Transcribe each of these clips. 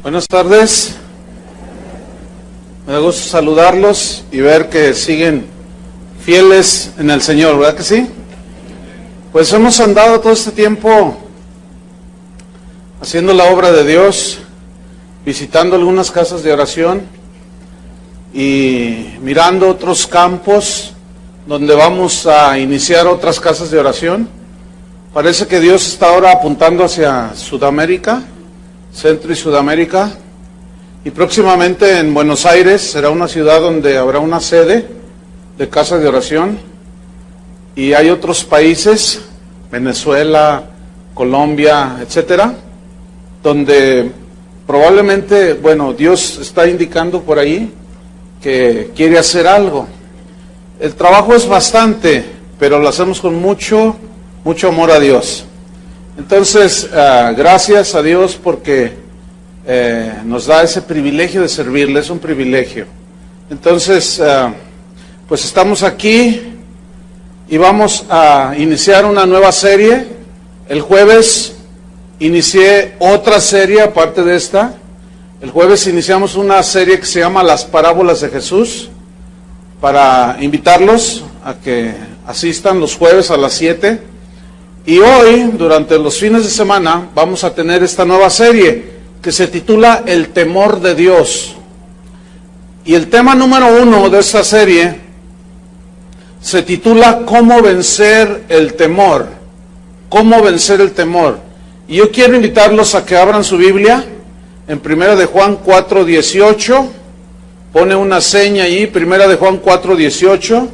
Buenas tardes, me da gusto saludarlos y ver que siguen fieles en el Señor, ¿verdad que sí? Pues hemos andado todo este tiempo haciendo la obra de Dios, visitando algunas casas de oración y mirando otros campos donde vamos a iniciar otras casas de oración. Parece que Dios está ahora apuntando hacia Sudamérica, Centro y Sudamérica, y próximamente en Buenos Aires será una ciudad donde habrá una sede de casa de oración, y hay otros países, Venezuela, Colombia, etcétera, donde probablemente, Dios está indicando por ahí que quiere hacer algo. El trabajo es bastante, pero lo hacemos con mucho amor a Dios. Entonces, gracias a Dios porque nos da ese privilegio de servirle, es un privilegio. Entonces, pues estamos aquí y vamos a iniciar una nueva serie. El jueves inicié otra serie aparte de esta. El jueves iniciamos una serie que se llama Las Parábolas de Jesús, para invitarlos a que asistan los jueves a las 7. Y hoy, durante los fines de semana, vamos a tener esta nueva serie que se titula El temor de Dios. Y el tema número 1 de esta serie se titula ¿Cómo vencer el temor? ¿Cómo vencer el temor? Y yo quiero invitarlos a que abran su Biblia en 1 de Juan 4:18. Pone una seña ahí, 1 de Juan 4:18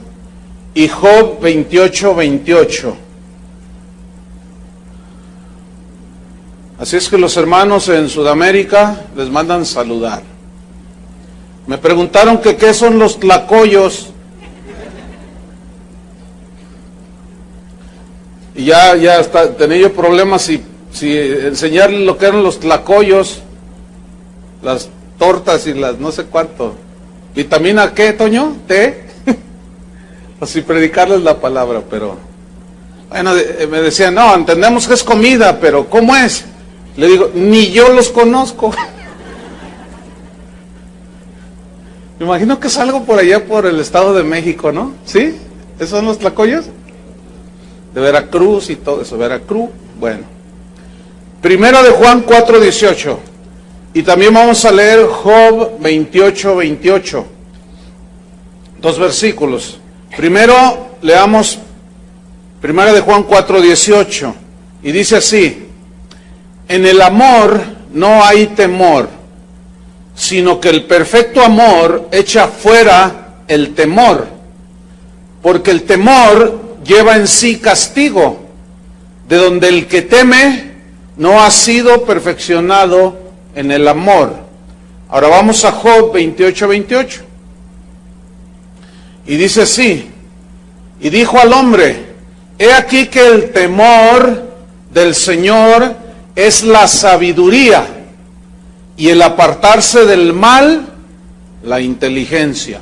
y Job 28:28. Así es que los hermanos en Sudamérica les mandan saludar. Me preguntaron que qué son los tlacoyos. Y ya tenía yo problemas si enseñarles lo que eran los tlacoyos, las tortas y las no sé cuánto. ¿Vitamina qué, Toño? ¿Té? O si predicarles la palabra, pero... Bueno, me decían, no, entendemos que es comida, pero ¿cómo es? Le digo, ni yo los conozco. Me imagino que es algo por allá por el Estado de México, ¿no? ¿Sí? ¿Esos son los tlacoyos? De Veracruz y todo eso, Veracruz, bueno. 1 de Juan 4:18. Y también vamos a leer Job 28:28. 2 versículos. Primero leamos 1 de Juan 4:18. Y dice así: en el amor no hay temor, sino que el perfecto amor echa fuera el temor, porque el temor lleva en sí castigo, de donde el que teme no ha sido perfeccionado en el amor. Ahora vamos a Job 28:28. Y dice así: y dijo al hombre, he aquí que el temor del Señor es la sabiduría, y el apartarse del mal, la inteligencia.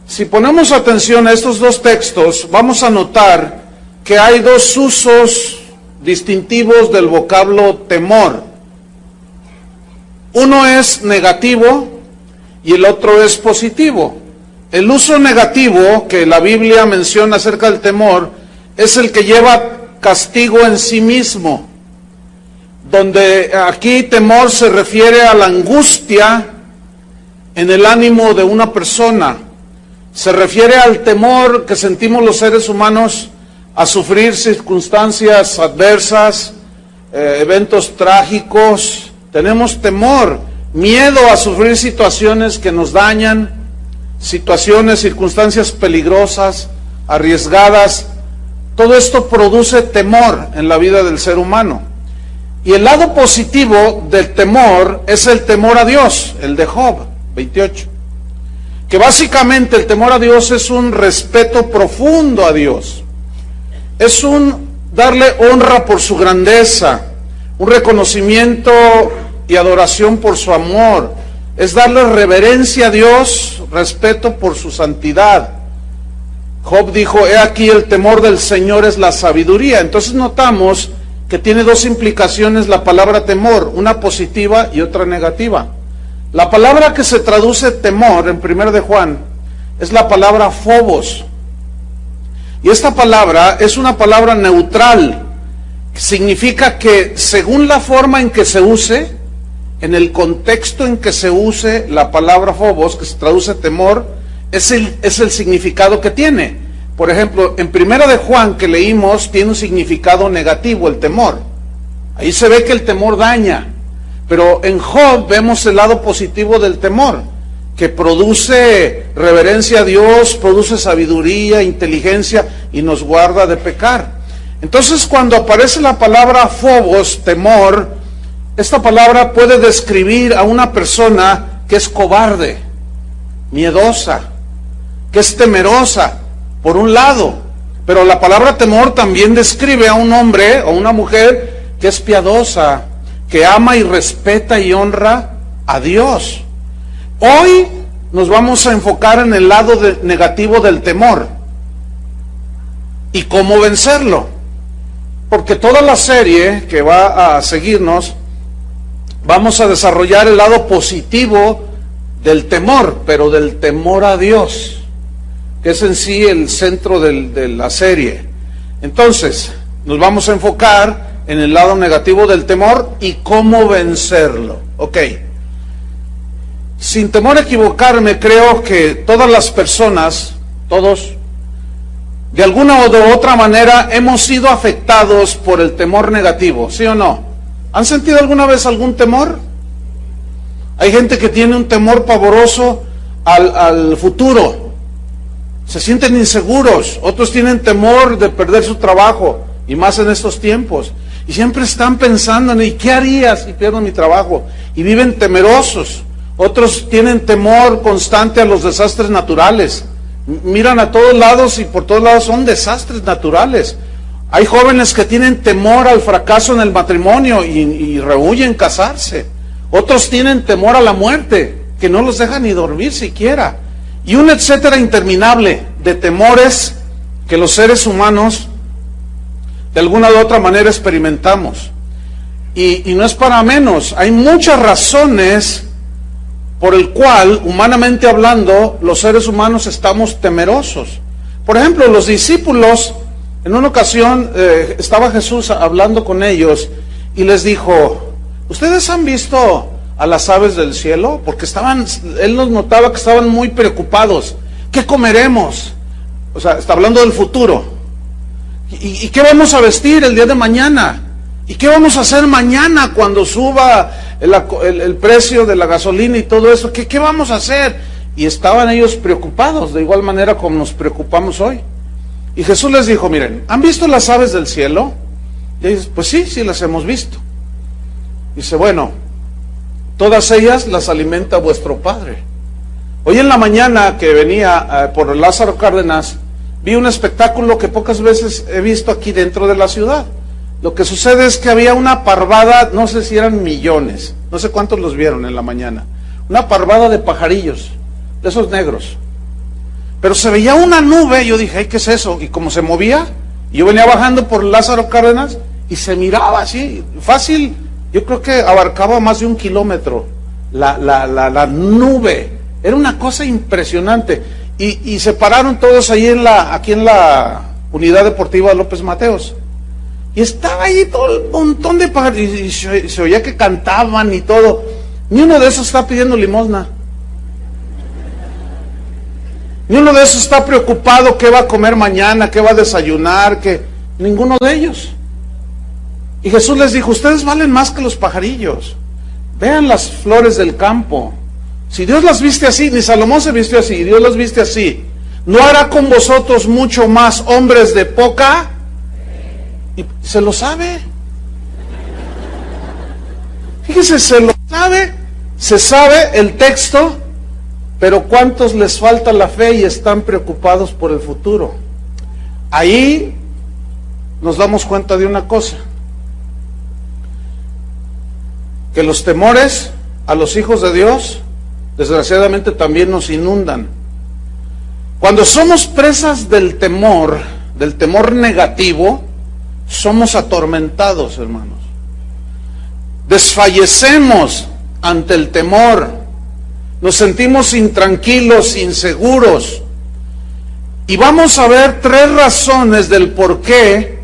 Si ponemos atención a estos dos textos, vamos a notar que hay dos usos distintivos del vocablo temor. Uno es negativo y el otro es positivo. El uso negativo que la Biblia menciona acerca del temor es el que lleva castigo en sí mismo, donde aquí temor se refiere a la angustia en el ánimo de una persona. Se refiere al temor que sentimos los seres humanos a sufrir circunstancias adversas, eventos trágicos. Tenemos temor, miedo a sufrir situaciones que nos dañan, circunstancias peligrosas, arriesgadas. Todo esto produce temor en la vida del ser humano. Y el lado positivo del temor es el temor a Dios, el de Job 28. Que básicamente el temor a Dios es un respeto profundo a Dios. Es un darle honra por su grandeza, un reconocimiento y adoración por su amor. Es darle reverencia a Dios, respeto por su santidad. Job dijo, he aquí el temor del Señor es la sabiduría. Entonces notamos que tiene dos implicaciones la palabra temor, una positiva y otra negativa. La palabra que se traduce temor en 1 de Juan es la palabra phobos. Y esta palabra es una palabra neutral. Significa que según la forma en que se use, en el contexto en que se use la palabra phobos, que se traduce temor, es el significado que tiene. Por ejemplo, en 1 de Juan que leímos, tiene un significado negativo, el temor. Ahí se ve que el temor daña. Pero en Job vemos el lado positivo del temor, que produce reverencia a Dios, produce sabiduría, inteligencia y nos guarda de pecar. Entonces, cuando aparece la palabra phobos, temor, esta palabra puede describir a una persona que es cobarde, miedosa, que es temerosa, por un lado. Pero la palabra temor también describe a un hombre o una mujer que es piadosa, que ama y respeta y honra a Dios. Hoy nos vamos a enfocar en el lado negativo del temor y cómo vencerlo. Porque toda la serie que va a seguirnos, vamos a desarrollar el lado positivo del temor, pero del temor a Dios, que es en sí el centro de la serie. Entonces, nos vamos a enfocar en el lado negativo del temor y cómo vencerlo. Ok. Sin temor a equivocarme, creo que todas las personas, todos, de alguna o de otra manera, hemos sido afectados por el temor negativo, ¿sí o no? ¿Han sentido alguna vez algún temor? Hay gente que tiene un temor pavoroso al futuro. Se sienten inseguros. Otros tienen temor de perder su trabajo, y más en estos tiempos. Y siempre están pensando en, ¿y qué haría si pierdo mi trabajo? Y viven temerosos. Otros tienen temor constante a los desastres naturales. Miran a todos lados y por todos lados son desastres naturales. Hay jóvenes que tienen temor al fracaso en el matrimonio y rehúyen casarse. Otros tienen temor a la muerte, que no los deja ni dormir siquiera. Y un etcétera interminable de temores que los seres humanos de alguna u otra manera experimentamos. Y no es para menos. Hay muchas razones por el cual, humanamente hablando, los seres humanos estamos temerosos. Por ejemplo, los discípulos, en una ocasión estaba Jesús hablando con ellos y les dijo, ¿ustedes han visto a las aves del cielo? Porque él nos notaba que estaban muy preocupados. ¿Qué comeremos? O sea, está hablando del futuro. ¿Y qué vamos a vestir el día de mañana? ¿Y qué vamos a hacer mañana cuando suba el precio de la gasolina y todo eso? ¿Qué vamos a hacer? Y estaban ellos preocupados, de igual manera como nos preocupamos hoy. Y Jesús les dijo, miren, ¿han visto las aves del cielo? Y ellos, pues sí las hemos visto. Dice, bueno, todas ellas las alimenta vuestro Padre. Hoy en la mañana que venía por Lázaro Cárdenas, vi un espectáculo que pocas veces he visto aquí dentro de la ciudad. Lo que sucede es que había una parvada, no sé si eran millones, no sé cuántos los vieron en la mañana, una parvada de pajarillos, de esos negros. Pero se veía una nube, yo dije, ay, ¿qué es eso? Y como se movía, y yo venía bajando por Lázaro Cárdenas, y se miraba así, fácil, yo creo que abarcaba más de 1 kilómetro, la nube, era una cosa impresionante. Y se pararon todos ahí aquí en la unidad deportiva López Mateos. Y estaba ahí todo el montón de pájaros, y se oía que cantaban y todo. Ni uno de esos está pidiendo limosna. Ni uno de esos está preocupado qué va a comer mañana, qué va a desayunar, ninguno de ellos. Y Jesús les dijo, ustedes valen más que los pajarillos. Vean las flores del campo. Si Dios las viste así, ni Salomón se vistió así, Dios las viste así, ¿no hará con vosotros mucho más, hombres de poca? Y se lo sabe. Fíjese, se sabe el texto, pero ¿cuántos les falta la fe y están preocupados por el futuro? Ahí nos damos cuenta de una cosa, que los temores a los hijos de Dios desgraciadamente también nos inundan. Cuando somos presas del temor negativo, somos atormentados, hermanos. Desfallecemos ante el temor. Nos sentimos intranquilos, inseguros. Y vamos a ver 3 razones del por qué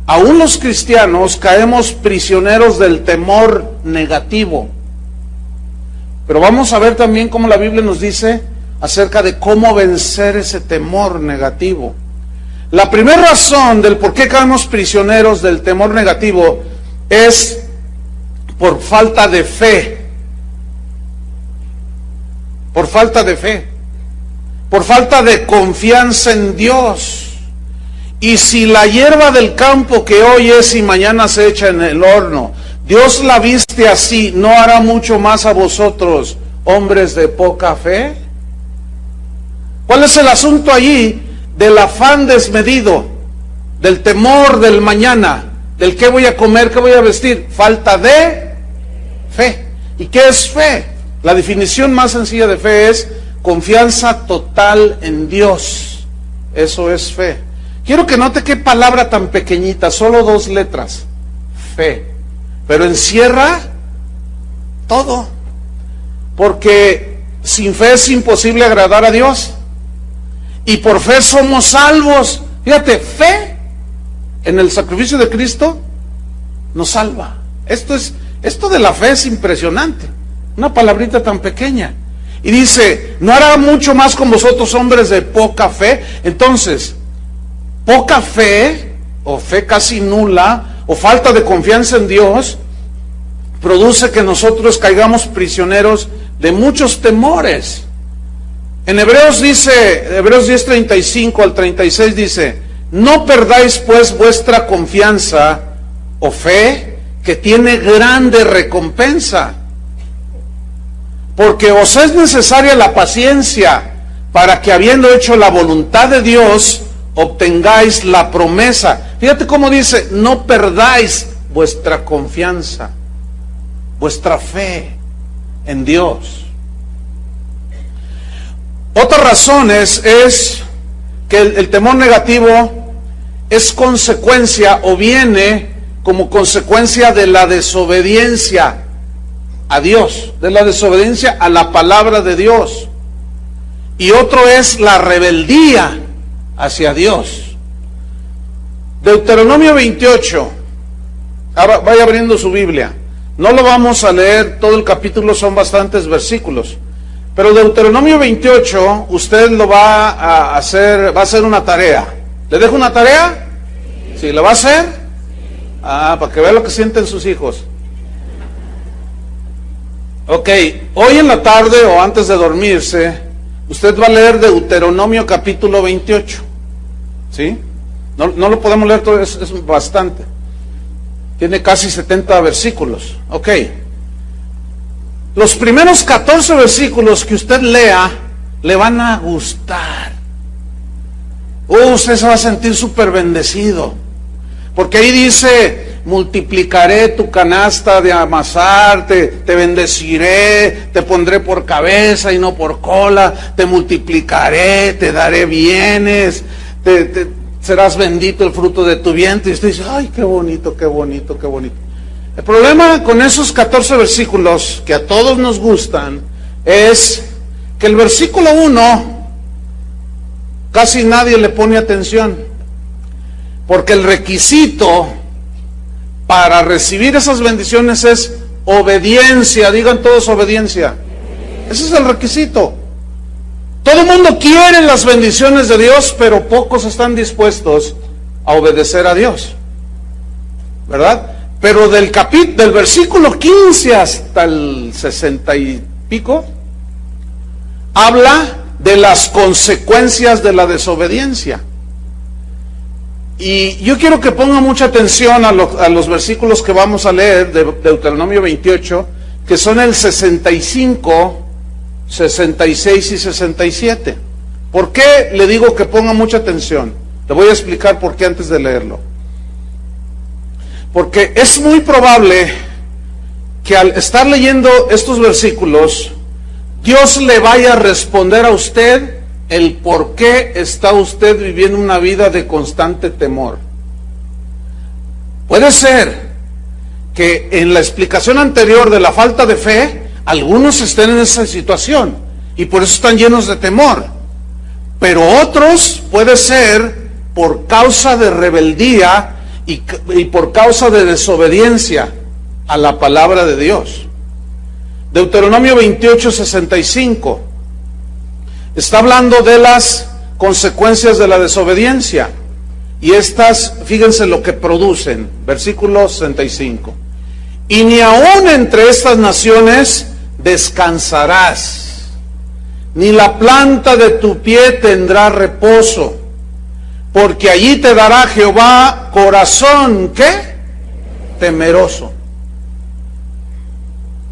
aún los cristianos caemos prisioneros del temor negativo. Pero vamos a ver también cómo la Biblia nos dice acerca de cómo vencer ese temor negativo. La primera razón del por qué caemos prisioneros del temor negativo es por falta de fe. Por falta de fe. Por falta de confianza en Dios. Y si la hierba del campo que hoy es y mañana se echa en el horno, Dios la viste así, ¿no hará mucho más a vosotros, hombres de poca fe? ¿Cuál es el asunto allí del afán desmedido, del temor del mañana, del qué voy a comer, qué voy a vestir? Falta de fe. ¿Y qué es fe? La definición más sencilla de fe es confianza total en Dios. Eso es fe. Quiero que note qué palabra tan pequeñita, solo 2 letras. Fe. Pero encierra todo. Porque sin fe es imposible agradar a Dios. Y por fe somos salvos. Fíjate, fe en el sacrificio de Cristo nos salva. Esto de la fe es impresionante. Una palabrita tan pequeña. Y dice, ¿no hará mucho más con vosotros, hombres de poca fe? Entonces, poca fe, o fe casi nula, o falta de confianza en Dios, produce que nosotros caigamos prisioneros de muchos temores. En Hebreos 10:35 al 36 dice, no perdáis pues vuestra confianza o fe, que tiene grande recompensa, porque os es necesaria la paciencia, para que habiendo hecho la voluntad de Dios, obtengáis la promesa. Fíjate cómo dice, no perdáis vuestra confianza, vuestra fe en Dios. Otra razón es que el temor negativo es consecuencia o viene como consecuencia de la desobediencia a Dios, de la desobediencia a la palabra de Dios. Y otro es la rebeldía hacia Dios. Deuteronomio 28, ahora vaya abriendo su Biblia. No lo vamos a leer todo el capítulo, son bastantes versículos. Pero Deuteronomio 28, usted lo va a hacer una tarea. ¿Le dejo una tarea? ¿Sí, la va a hacer? Para que vea lo que sienten sus hijos. Ok, hoy en la tarde o antes de dormirse, usted va a leer Deuteronomio capítulo 28. ¿Sí? No lo podemos leer todo, es bastante. Tiene casi 70 versículos. Ok. Los primeros 14 versículos que usted lea le van a gustar. Usted se va a sentir súper bendecido. Porque ahí dice, multiplicaré tu canasta de amasar, te bendeciré, te pondré por cabeza y no por cola, te multiplicaré, te daré bienes, serás bendito el fruto de tu vientre. Y usted dice, ay, qué bonito, qué bonito, qué bonito. El problema con esos 14 versículos que a todos nos gustan es que el versículo 1 casi nadie le pone atención, porque el requisito para recibir esas bendiciones es obediencia. Digan todos obediencia. Ese es el requisito. Todo el mundo quiere las bendiciones de Dios, pero pocos están dispuestos a obedecer a Dios, ¿verdad? Pero del versículo 15 hasta el 60 y pico, habla de las consecuencias de la desobediencia. Y yo quiero que ponga mucha atención a los versículos que vamos a leer de Deuteronomio 28, que son el 65, 66 y 67. ¿Por qué le digo que ponga mucha atención? Le voy a explicar por qué antes de leerlo. Porque es muy probable que al estar leyendo estos versículos, Dios le vaya a responder a usted el por qué está usted viviendo una vida de constante temor. Puede ser que en la explicación anterior de la falta de fe, algunos estén en esa situación y por eso están llenos de temor. Pero otros puede ser por causa de rebeldía y por causa de desobediencia a la palabra de Dios. Deuteronomio 28:65 está hablando de las consecuencias de la desobediencia. Y estas, fíjense lo que producen. Versículo 65. Y ni aún entre estas naciones descansarás, ni la planta de tu pie tendrá reposo, porque allí te dará Jehová corazón, ¿qué? Temeroso.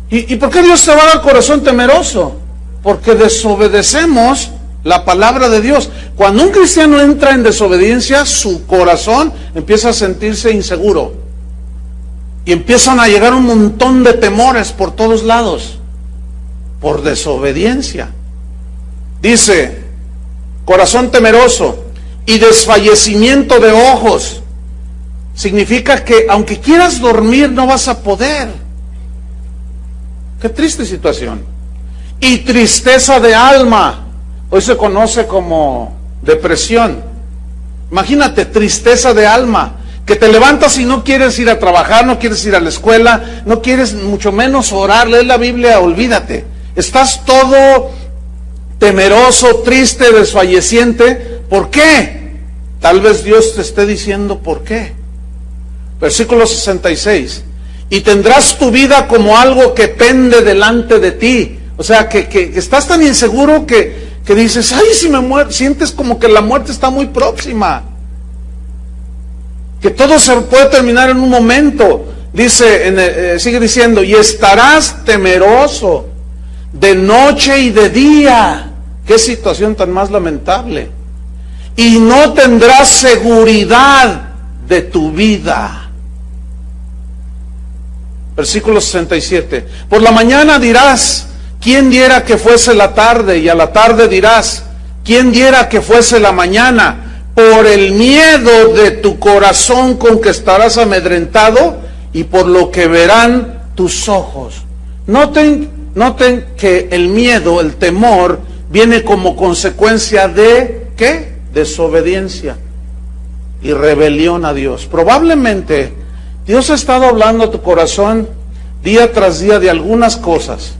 ¿Y por qué Dios te va a dar corazón temeroso? Porque desobedecemos la palabra de Dios. Cuando un cristiano entra en desobediencia, su corazón empieza a sentirse inseguro. Y empiezan a llegar un montón de temores por todos lados. Por desobediencia. Dice, corazón temeroso y desfallecimiento de ojos. Significa que aunque quieras dormir no vas a poder. Qué triste situación. Y tristeza de alma. Hoy se conoce como depresión. Imagínate, tristeza de alma. Que te levantas y no quieres ir a trabajar, no quieres ir a la escuela, no quieres mucho menos orar, leer la Biblia, olvídate. Estás todo temeroso, triste, desfalleciente. ¿Por qué? Tal vez Dios te esté diciendo por qué. Versículo 66. Y tendrás tu vida como algo que pende delante de ti. O sea, que estás tan inseguro que dices, ay, si me muero, sientes como que la muerte está muy próxima. Que todo se puede terminar en un momento. Dice, sigue diciendo, y estarás temeroso de noche y de día. Qué situación tan más lamentable. Y no tendrás seguridad de tu vida. Versículo 67. Por la mañana dirás, ¿quién diera que fuese la tarde? Y a la tarde dirás, ¿quién diera que fuese la mañana? Por el miedo de tu corazón con que estarás amedrentado y por lo que verán tus ojos. Noten que el miedo, el temor, viene como consecuencia de, ¿qué? Desobediencia y rebelión a Dios. Probablemente Dios ha estado hablando a tu corazón día tras día de algunas cosas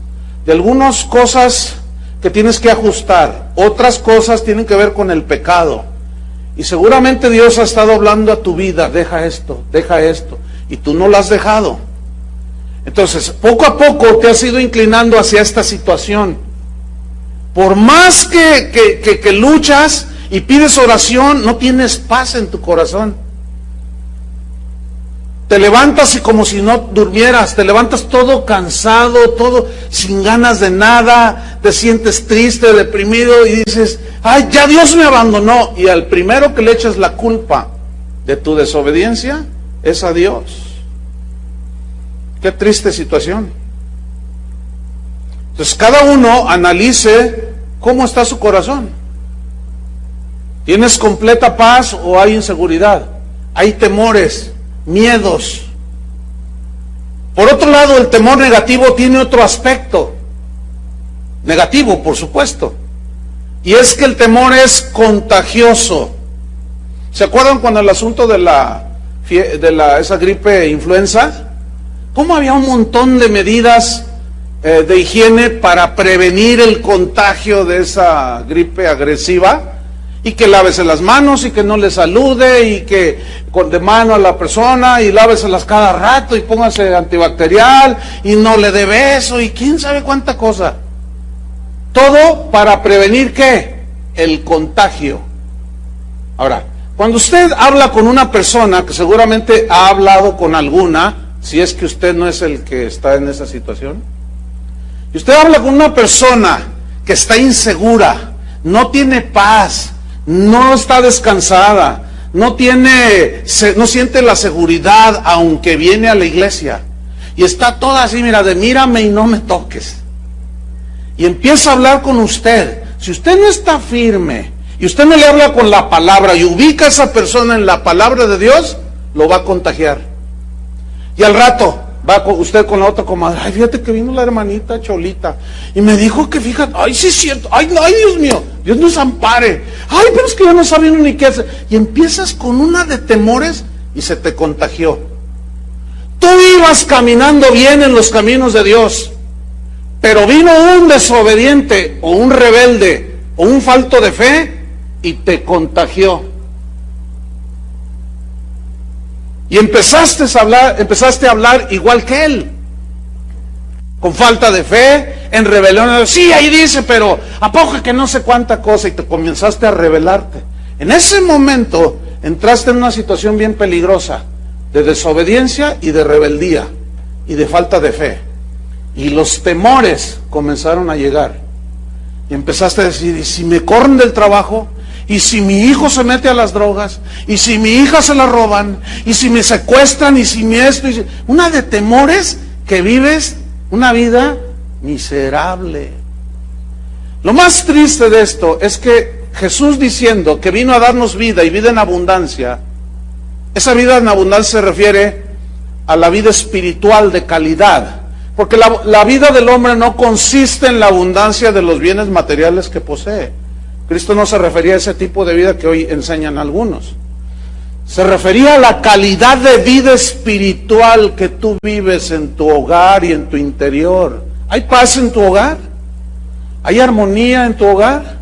que tienes que ajustar, otras cosas tienen que ver con el pecado. Y seguramente Dios ha estado hablando a tu vida, deja esto, y tú no lo has dejado. Entonces, poco a poco te has ido inclinando hacia esta situación. Por más que luchas y pides oración, no tienes paz en tu corazón. Te levantas y como si no durmieras, te levantas todo cansado, todo sin ganas de nada, te sientes triste, deprimido y dices, ay, ya Dios me abandonó. Y al primero que le echas la culpa de tu desobediencia es a Dios. Qué triste situación. Entonces cada uno analice cómo está su corazón. ¿Tienes completa paz o hay inseguridad? Hay temores, miedos. Por otro lado, el temor negativo tiene otro aspecto. Negativo, por supuesto. Y es que el temor es contagioso. ¿Se acuerdan cuando el asunto de esa gripe influenza? ¿Cómo había un montón de medidas de higiene para prevenir el contagio de esa gripe agresiva? Y que lávese las manos y que no le salude y que con de mano a la persona y láveselas cada rato y póngase antibacterial y no le dé beso y quién sabe cuánta cosa. Todo para prevenir ¿qué? El contagio. Ahora, cuando usted habla con una persona, que seguramente ha hablado con alguna, si es que usted no es el que está en esa situación, y usted habla con una persona que está insegura, no tiene paz, no está descansada, no siente la seguridad aunque viene a la iglesia, y está toda así, mira, de mírame y no me toques, y empieza a hablar con usted. Si usted no está firme y usted no le habla con la palabra y ubica a esa persona en la palabra de Dios, lo va a contagiar. Y al rato va usted con la otra comadre, ay, fíjate que vino la hermanita Cholita y me dijo que fíjate, ay, sí es cierto, ay, Dios mío, Dios nos ampare, ay, pero es que ya no saben ni qué hacer. Y empiezas con una de temores y se te contagió. Tú ibas caminando bien en los caminos de Dios, pero vino un desobediente o un rebelde o un falto de fe y te contagió. Y empezaste a hablar igual que él, con falta de fe, en rebelión. Sí, ahí dice, pero ¿a poco que no sé cuánta cosa? Y te comenzaste a rebelarte. En ese momento entraste en una situación bien peligrosa, de desobediencia y de rebeldía, y de falta de fe. Y los temores comenzaron a llegar. Y empezaste a decir, ¿y si me corren del trabajo? ¿Y si mi hijo se mete a las drogas? ¿Y si mi hija se la roban? ¿Y si me secuestran? ¿Y si me esto? Una de temores que vives una vida miserable. Lo más triste de esto es que Jesús, diciendo que vino a darnos vida y vida en abundancia, esa vida en abundancia se refiere a la vida espiritual de calidad. Porque la vida del hombre no consiste en la abundancia de los bienes materiales que posee. Cristo no se refería a ese tipo de vida que hoy enseñan algunos. Se refería a la calidad de vida espiritual que tú vives en tu hogar y en tu interior. ¿Hay paz en tu hogar? ¿Hay armonía en tu hogar?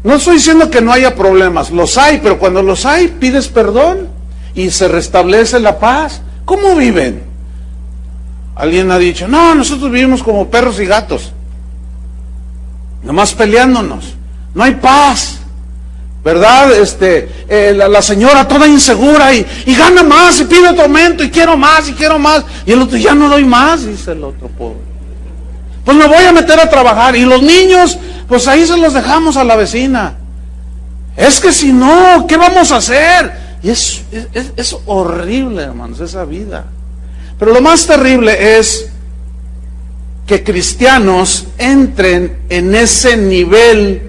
No estoy diciendo que no haya problemas, los hay, pero cuando los hay, pides perdón y se restablece la paz. ¿Cómo viven? Alguien ha dicho, no, nosotros vivimos como perros y gatos, nomás peleándonos. No hay paz, ¿verdad? La señora toda insegura y gana más y pide otro aumento y quiero más. Y el otro, ya no doy más, dice el otro pobre. Pues me voy a meter a trabajar. Y los niños, pues ahí se los dejamos a la vecina. Es que si no, ¿qué vamos a hacer? Y es horrible, hermanos, esa vida. Pero lo más terrible es que cristianos entren en ese nivel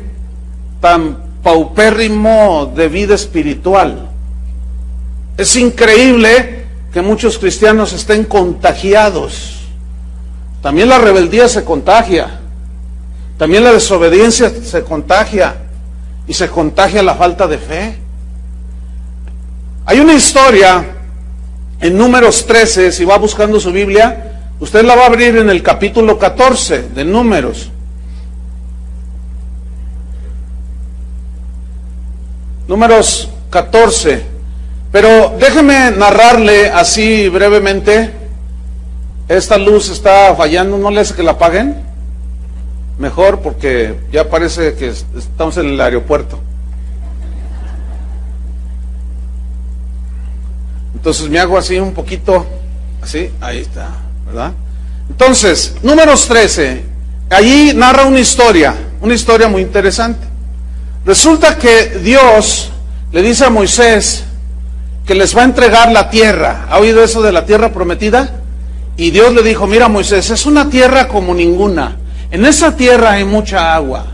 tan paupérrimo de vida espiritual. Es increíble que muchos cristianos estén contagiados. También la rebeldía se contagia, también la desobediencia se contagia, y se contagia la falta de fe. Hay una historia en Números 13, si va buscando su Biblia, usted la va a abrir en el capítulo 14 de Números. Números 14, pero déjeme narrarle así brevemente. Esta luz está fallando, ¿no le hace que la apaguen? Mejor, porque ya parece que estamos en el aeropuerto. Entonces me hago así un poquito, así, ahí está, ¿verdad? Entonces, Números 13, allí narra una historia muy interesante. Resulta que Dios le dice a Moisés que les va a entregar la tierra. ¿Ha oído eso de la tierra prometida? Y Dios le dijo, mira Moisés, es una tierra como ninguna. En esa tierra hay mucha agua,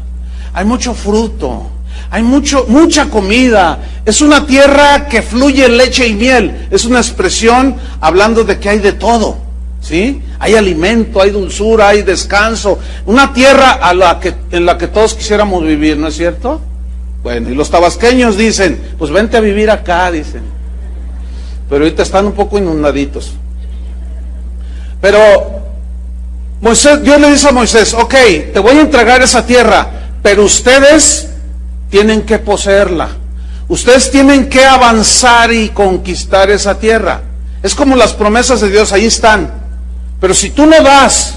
hay mucho fruto, hay mucha comida. Es una tierra que fluye leche y miel. Es una expresión hablando de que hay de todo, ¿sí? Hay alimento, hay dulzura, hay descanso. Una tierra en la que todos quisiéramos vivir, ¿no es cierto? Bueno, y los tabasqueños dicen, pues vente a vivir acá, dicen. Pero ahorita están un poco inundaditos. Pero Dios le dice a Moisés, ok, te voy a entregar esa tierra, pero ustedes tienen que poseerla. Ustedes tienen que avanzar y conquistar esa tierra. Es como las promesas de Dios, ahí están. Pero si tú no das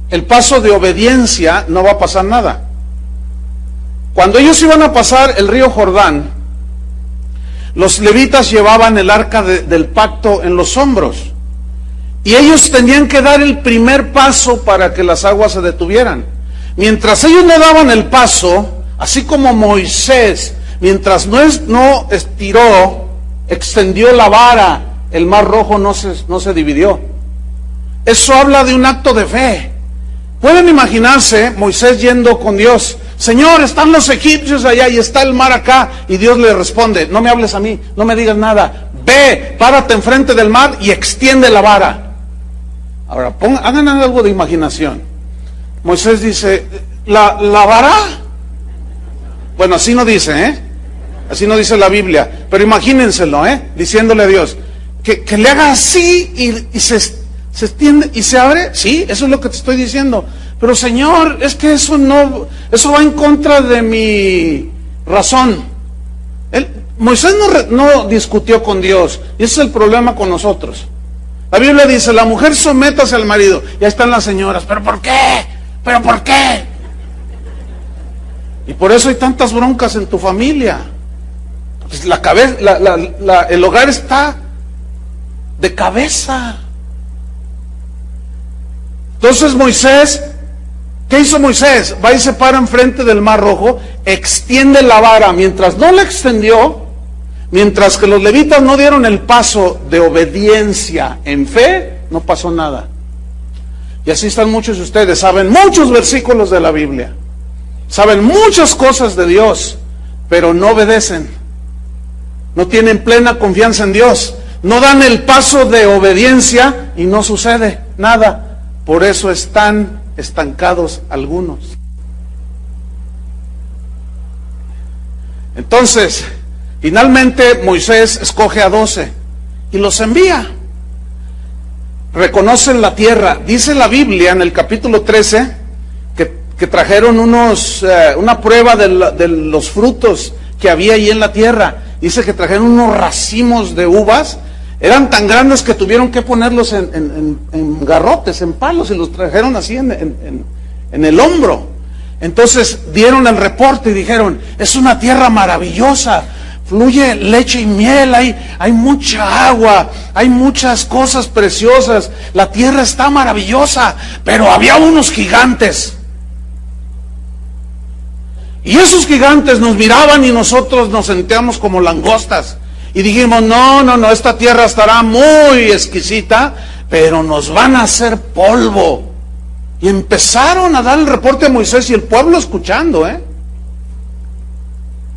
el paso de obediencia, no va a pasar nada. Cuando ellos iban a pasar el río Jordán, los levitas llevaban el arca del pacto en los hombros. Y ellos tenían que dar el primer paso para que las aguas se detuvieran. Mientras ellos no daban el paso, así como Moisés, mientras no estiró, extendió la vara, el mar rojo no se dividió. Eso habla de un acto de fe. Pueden imaginarse Moisés yendo con Dios. Señor, están los egipcios allá y está el mar acá. Y Dios le responde, no me hables a mí, no me digas nada. ve, párate enfrente del mar y extiende la vara. Ahora, hagan algo de imaginación. Moisés dice, ¿la vara? Bueno, así no dice, así no dice la Biblia, pero imagínenselo, diciéndole a Dios, que le haga así y se extiende y se abre. Sí, eso es lo que te estoy diciendo. Pero Señor, es que eso va en contra de mi razón. Moisés no discutió con Dios, y ese es el problema con nosotros. La Biblia dice, la mujer sométase al marido. Ya están las señoras, ¿pero por qué? ¿Pero por qué? Y por eso hay tantas broncas en tu familia. Pues el hogar está de cabeza. Entonces Moisés, ¿qué hizo Moisés? Va y se para enfrente del Mar Rojo, extiende la vara. Mientras no la extendió, mientras que los levitas no dieron el paso de obediencia en fe, no pasó nada. Y así están muchos de ustedes, saben muchos versículos de la Biblia, saben muchas cosas de Dios, pero no obedecen, no tienen plena confianza en Dios, no dan el paso de obediencia y no sucede nada. Por eso están estancados algunos. Entonces, finalmente Moisés escoge a 12 y los envía. Reconocen la tierra. Dice la Biblia en el capítulo 13 que trajeron una prueba de los frutos que había ahí en la tierra. Dice que trajeron unos racimos de uvas. Eran tan grandes que tuvieron que ponerlos en garrotes, en palos, y los trajeron así en el hombro. Entonces dieron el reporte y dijeron, es una tierra maravillosa, fluye leche y miel, hay mucha agua, hay muchas cosas preciosas, la tierra está maravillosa, pero había unos gigantes. Y esos gigantes nos miraban y nosotros nos sentíamos como langostas. Y dijimos, no, esta tierra estará muy exquisita, pero nos van a hacer polvo. Y empezaron a dar el reporte a Moisés y el pueblo escuchando,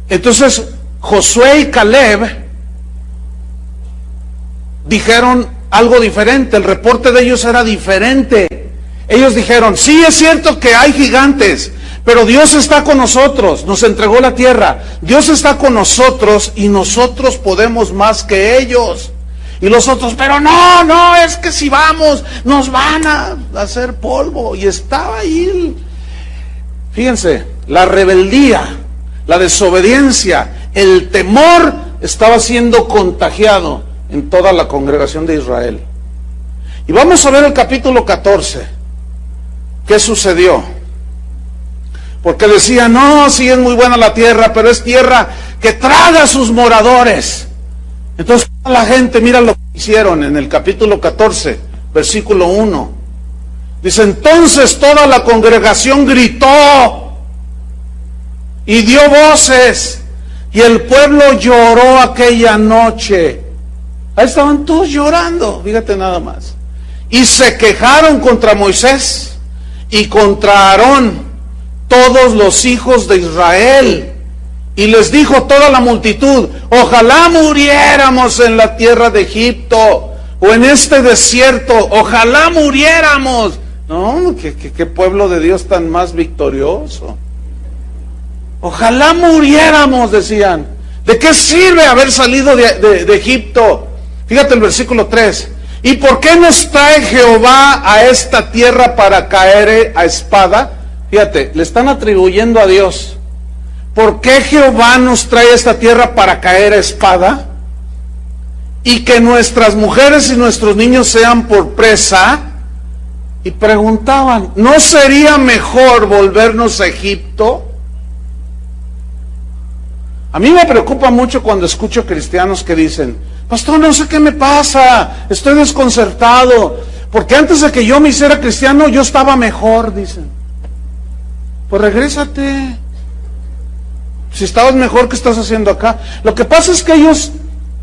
Entonces Josué y Caleb dijeron algo diferente, el reporte de ellos era diferente. Ellos dijeron, sí es cierto que hay gigantes, pero Dios está con nosotros, nos entregó la tierra, Dios está con nosotros y nosotros podemos más que ellos. Y los otros, pero no, es que si vamos, nos van a hacer polvo. Y estaba ahí, fíjense, la rebeldía, la desobediencia, el temor estaba siendo contagiado en toda la congregación de Israel. Y vamos a ver el capítulo 14. ¿Qué sucedió? Porque decían, no, sí es muy buena la tierra, pero es tierra que traga a sus moradores. Entonces la gente, mira lo que hicieron en el capítulo 14, versículo 1. Dice, entonces toda la congregación gritó y dio voces, y el pueblo lloró aquella noche. Ahí estaban todos llorando, fíjate nada más. Y se quejaron contra Moisés y contra Aarón, todos los hijos de Israel. Y les dijo toda la multitud, ojalá muriéramos en la tierra de Egipto, o en este desierto, ojalá muriéramos. No, qué pueblo de Dios tan más victorioso. Ojalá muriéramos, decían. ¿De qué sirve haber salido de Egipto? Fíjate el versículo 3. ¿Y por qué nos trae Jehová a esta tierra para caer a espada? Fíjate, le están atribuyendo a Dios. ¿Por qué Jehová nos trae a esta tierra para caer a espada? Y que nuestras mujeres y nuestros niños sean por presa. Y preguntaban, ¿no sería mejor volvernos a Egipto? A mí me preocupa mucho cuando escucho cristianos que dicen, pastor, no sé qué me pasa, estoy desconcertado, porque antes de que yo me hiciera cristiano, yo estaba mejor, dicen. Pues regrésate. Si estabas mejor, ¿qué estás haciendo acá? Lo que pasa es que ellos,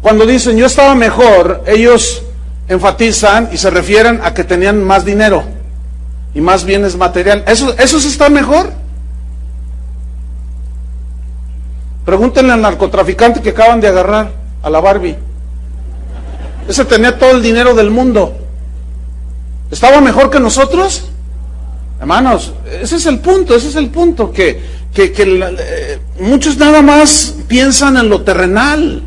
cuando dicen yo estaba mejor, ellos enfatizan y se refieren a que tenían más dinero y más bienes materiales. ¿Eso sí está mejor? Pregúntenle al narcotraficante que acaban de agarrar, a la Barbie. Ese tenía todo el dinero del mundo. ¿Estaba mejor que nosotros? Hermanos, ese es el punto, que muchos nada más piensan en lo terrenal.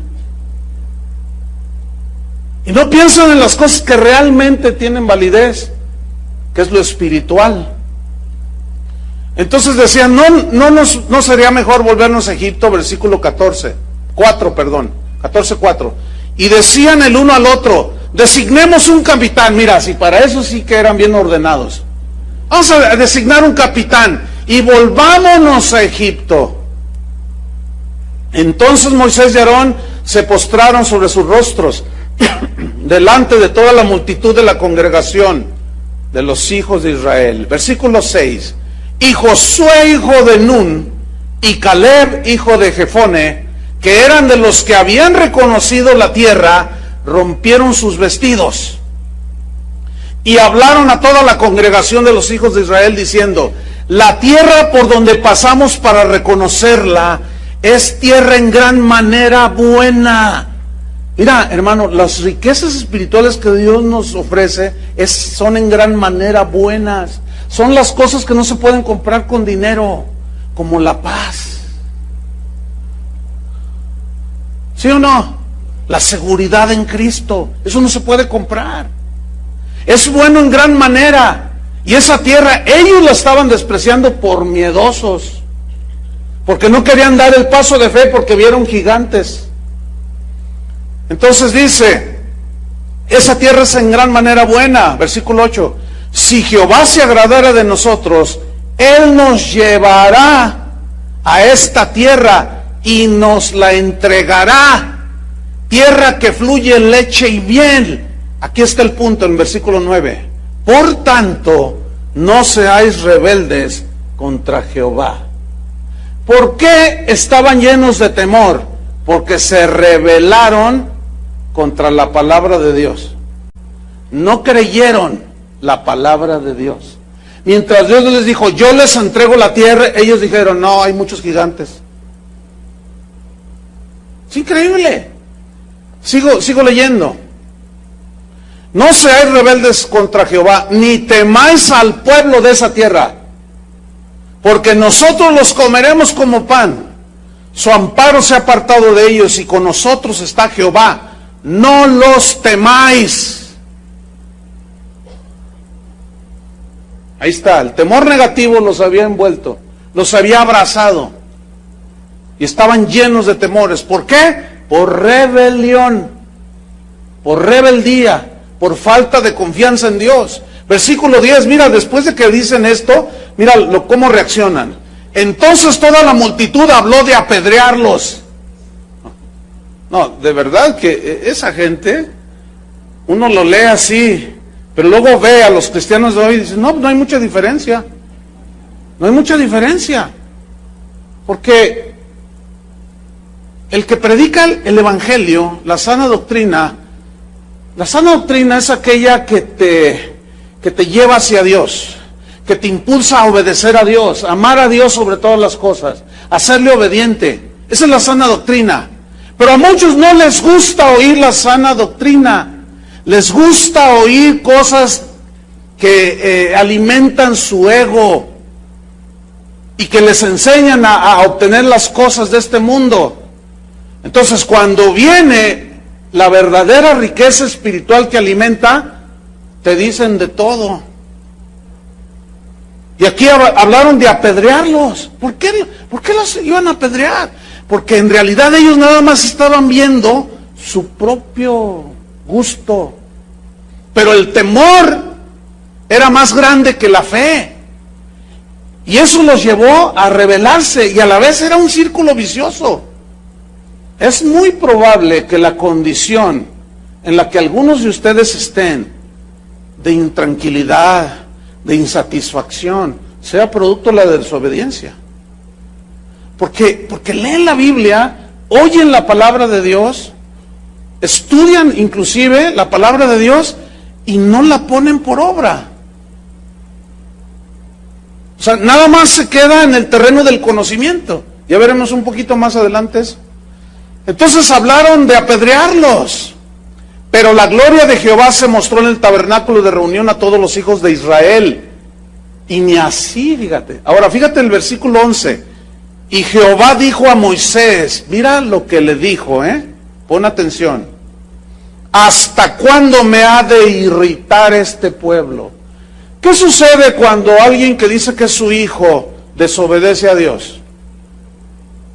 Y no piensan en las cosas que realmente tienen validez, que es lo espiritual. Entonces decían, no sería mejor volvernos a Egipto, versículo 14:4. Y decían el uno al otro, designemos un capitán. Mira, si para eso sí que eran bien ordenados. Vamos a designar un capitán y volvámonos a Egipto. Entonces Moisés y Aarón se postraron sobre sus rostros delante de toda la multitud de la congregación de los hijos de Israel. Versículo 6. Y Josué hijo de Nun y Caleb hijo de Jefone, que eran de los que habían reconocido la tierra, rompieron sus vestidos y hablaron a toda la congregación de los hijos de Israel diciendo, la tierra por donde pasamos para reconocerla es tierra en gran manera buena. Mira, hermano, las riquezas espirituales que Dios nos ofrece son en gran manera buenas. Son las cosas que no se pueden comprar con dinero, como la paz. ¿Sí o no? La seguridad en Cristo, eso no se puede comprar. Es bueno en gran manera. Y esa tierra, ellos la estaban despreciando por miedosos, porque no querían dar el paso de fe porque vieron gigantes. Entonces dice, esa tierra es en gran manera buena. Versículo 8. Si Jehová se agradara de nosotros, Él nos llevará a esta tierra y nos la entregará. Tierra que fluye leche y miel. Aquí está el punto en versículo 9. Por tanto, no seáis rebeldes contra Jehová. ¿Por qué estaban llenos de temor? Porque se rebelaron contra la palabra de Dios. No creyeron la palabra de Dios. Mientras Dios les dijo, yo les entrego la tierra, ellos dijeron, no, hay muchos gigantes. Es increíble. Sigo leyendo. No seáis rebeldes contra Jehová, ni temáis al pueblo de esa tierra, porque nosotros los comeremos como pan. Su amparo se ha apartado de ellos, y con nosotros está Jehová. No los temáis. Ahí está, el temor negativo los había envuelto, los había abrazado, y estaban llenos de temores. ¿Por qué? Por rebelión, por rebeldía, por falta de confianza en Dios. Versículo 10, mira, después de que dicen esto, mira cómo reaccionan. Entonces toda la multitud habló de apedrearlos. No, de verdad que esa gente, uno lo lee así, pero luego ve a los cristianos de hoy y dice, no hay mucha diferencia. No hay mucha diferencia. Porque el que predica el evangelio, la sana doctrina es aquella que te lleva hacia Dios, que te impulsa a obedecer a Dios, amar a Dios sobre todas las cosas, a serle obediente. Esa es la sana doctrina. Pero a muchos no les gusta oír la sana doctrina. Les gusta oír cosas que alimentan su ego y que les enseñan a obtener las cosas de este mundo. Entonces, cuando viene la verdadera riqueza espiritual que alimenta, te dicen de todo. Y aquí hablaron de apedrearlos. ¿Por qué los iban a apedrear? Porque en realidad ellos nada más estaban viendo su propio gusto. Pero el temor era más grande que la fe. Y eso los llevó a rebelarse, y a la vez era un círculo vicioso. Es muy probable que la condición en la que algunos de ustedes estén, de intranquilidad, de insatisfacción, sea producto de la desobediencia. Porque leen la Biblia, oyen la palabra de Dios, estudian inclusive la palabra de Dios y no la ponen por obra. O sea, nada más se queda en el terreno del conocimiento. Ya veremos un poquito más adelante eso. Entonces hablaron de apedrearlos. Pero la gloria de Jehová se mostró en el tabernáculo de reunión a todos los hijos de Israel. Y ni así, fíjate. Ahora, fíjate el versículo 11. Y Jehová dijo a Moisés, mira lo que le dijo, pon atención. ¿Hasta cuándo me ha de irritar este pueblo? ¿Qué sucede cuando alguien que dice que es su hijo desobedece a Dios?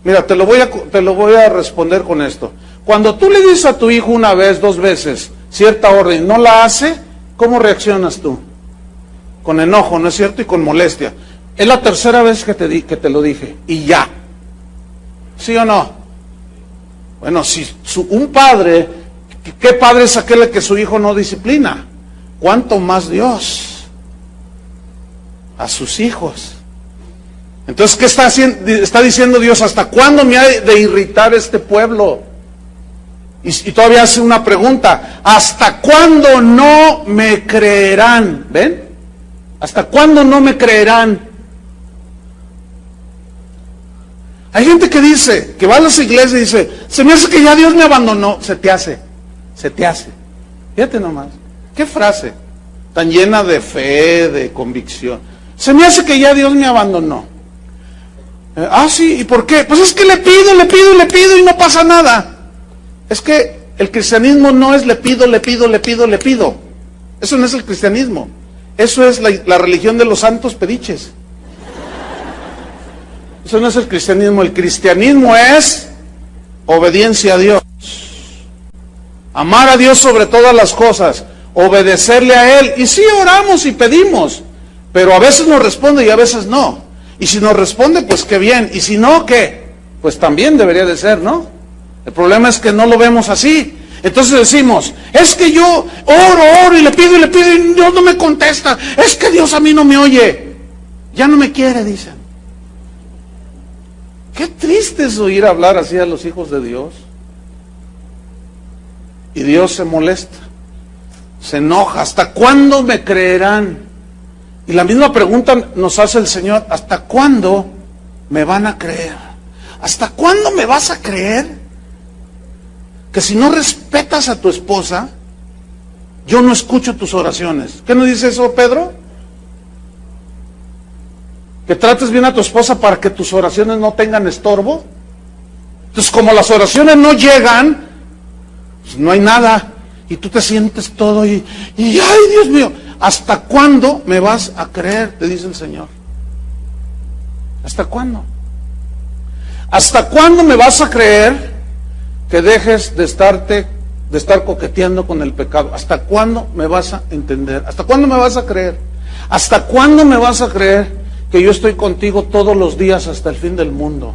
Mira, te lo voy a responder con esto. Cuando tú le dices a tu hijo una vez, 2 veces, cierta orden, y no la hace, ¿cómo reaccionas tú? Con enojo, ¿no es cierto? Y con molestia. Es la tercera vez que te lo dije, y ya. ¿Sí o no? Bueno, si un padre, ¿qué padre es aquel que su hijo no disciplina? ¿Cuánto más Dios? A sus hijos. Entonces, ¿qué está haciendo? Está diciendo Dios, ¿hasta cuándo me ha de irritar este pueblo? Y todavía hace una pregunta, ¿hasta cuándo no me creerán? ¿Ven? ¿Hasta cuándo no me creerán? Hay gente que dice, que va a las iglesias y dice, se me hace que ya Dios me abandonó. Se te hace. Fíjate nomás, qué frase tan llena de fe, de convicción. Se me hace que ya Dios me abandonó. Sí, ¿y por qué? Pues es que le pido y no pasa nada. Es que el cristianismo no es le pido. Eso no es el cristianismo. Eso es la religión de los santos pediches. Eso no es el cristianismo. El cristianismo es obediencia a Dios. Amar a Dios sobre todas las cosas. Obedecerle a Él. Y sí oramos y pedimos. Pero a veces nos responde y a veces no. Y si nos responde, pues qué bien. Y si no, ¿qué? Pues también debería de ser, ¿no? El problema es que no lo vemos así. Entonces decimos, es que yo oro y le pido y Dios no me contesta. Es que Dios a mí no me oye. Ya no me quiere, dicen. Qué triste es oír hablar así a los hijos de Dios. Y Dios se molesta, se enoja. ¿Hasta cuándo me creerán? Y la misma pregunta nos hace el Señor, ¿hasta cuándo me van a creer? ¿Hasta cuándo me vas a creer? Que si no respetas a tu esposa, yo no escucho tus oraciones. ¿Qué nos dice eso, Pedro? Que trates bien a tu esposa para que tus oraciones no tengan estorbo. Entonces, como las oraciones no llegan, pues no hay nada. Y tú te sientes todo y ¡ay, Dios mío! ¿Hasta cuándo me vas a creer? Te dice el Señor. ¿Hasta cuándo? ¿Hasta cuándo me vas a creer que dejes de estar coqueteando con el pecado? ¿Hasta cuándo me vas a entender? ¿Hasta cuándo me vas a creer? ¿Hasta cuándo me vas a creer que yo estoy contigo todos los días hasta el fin del mundo?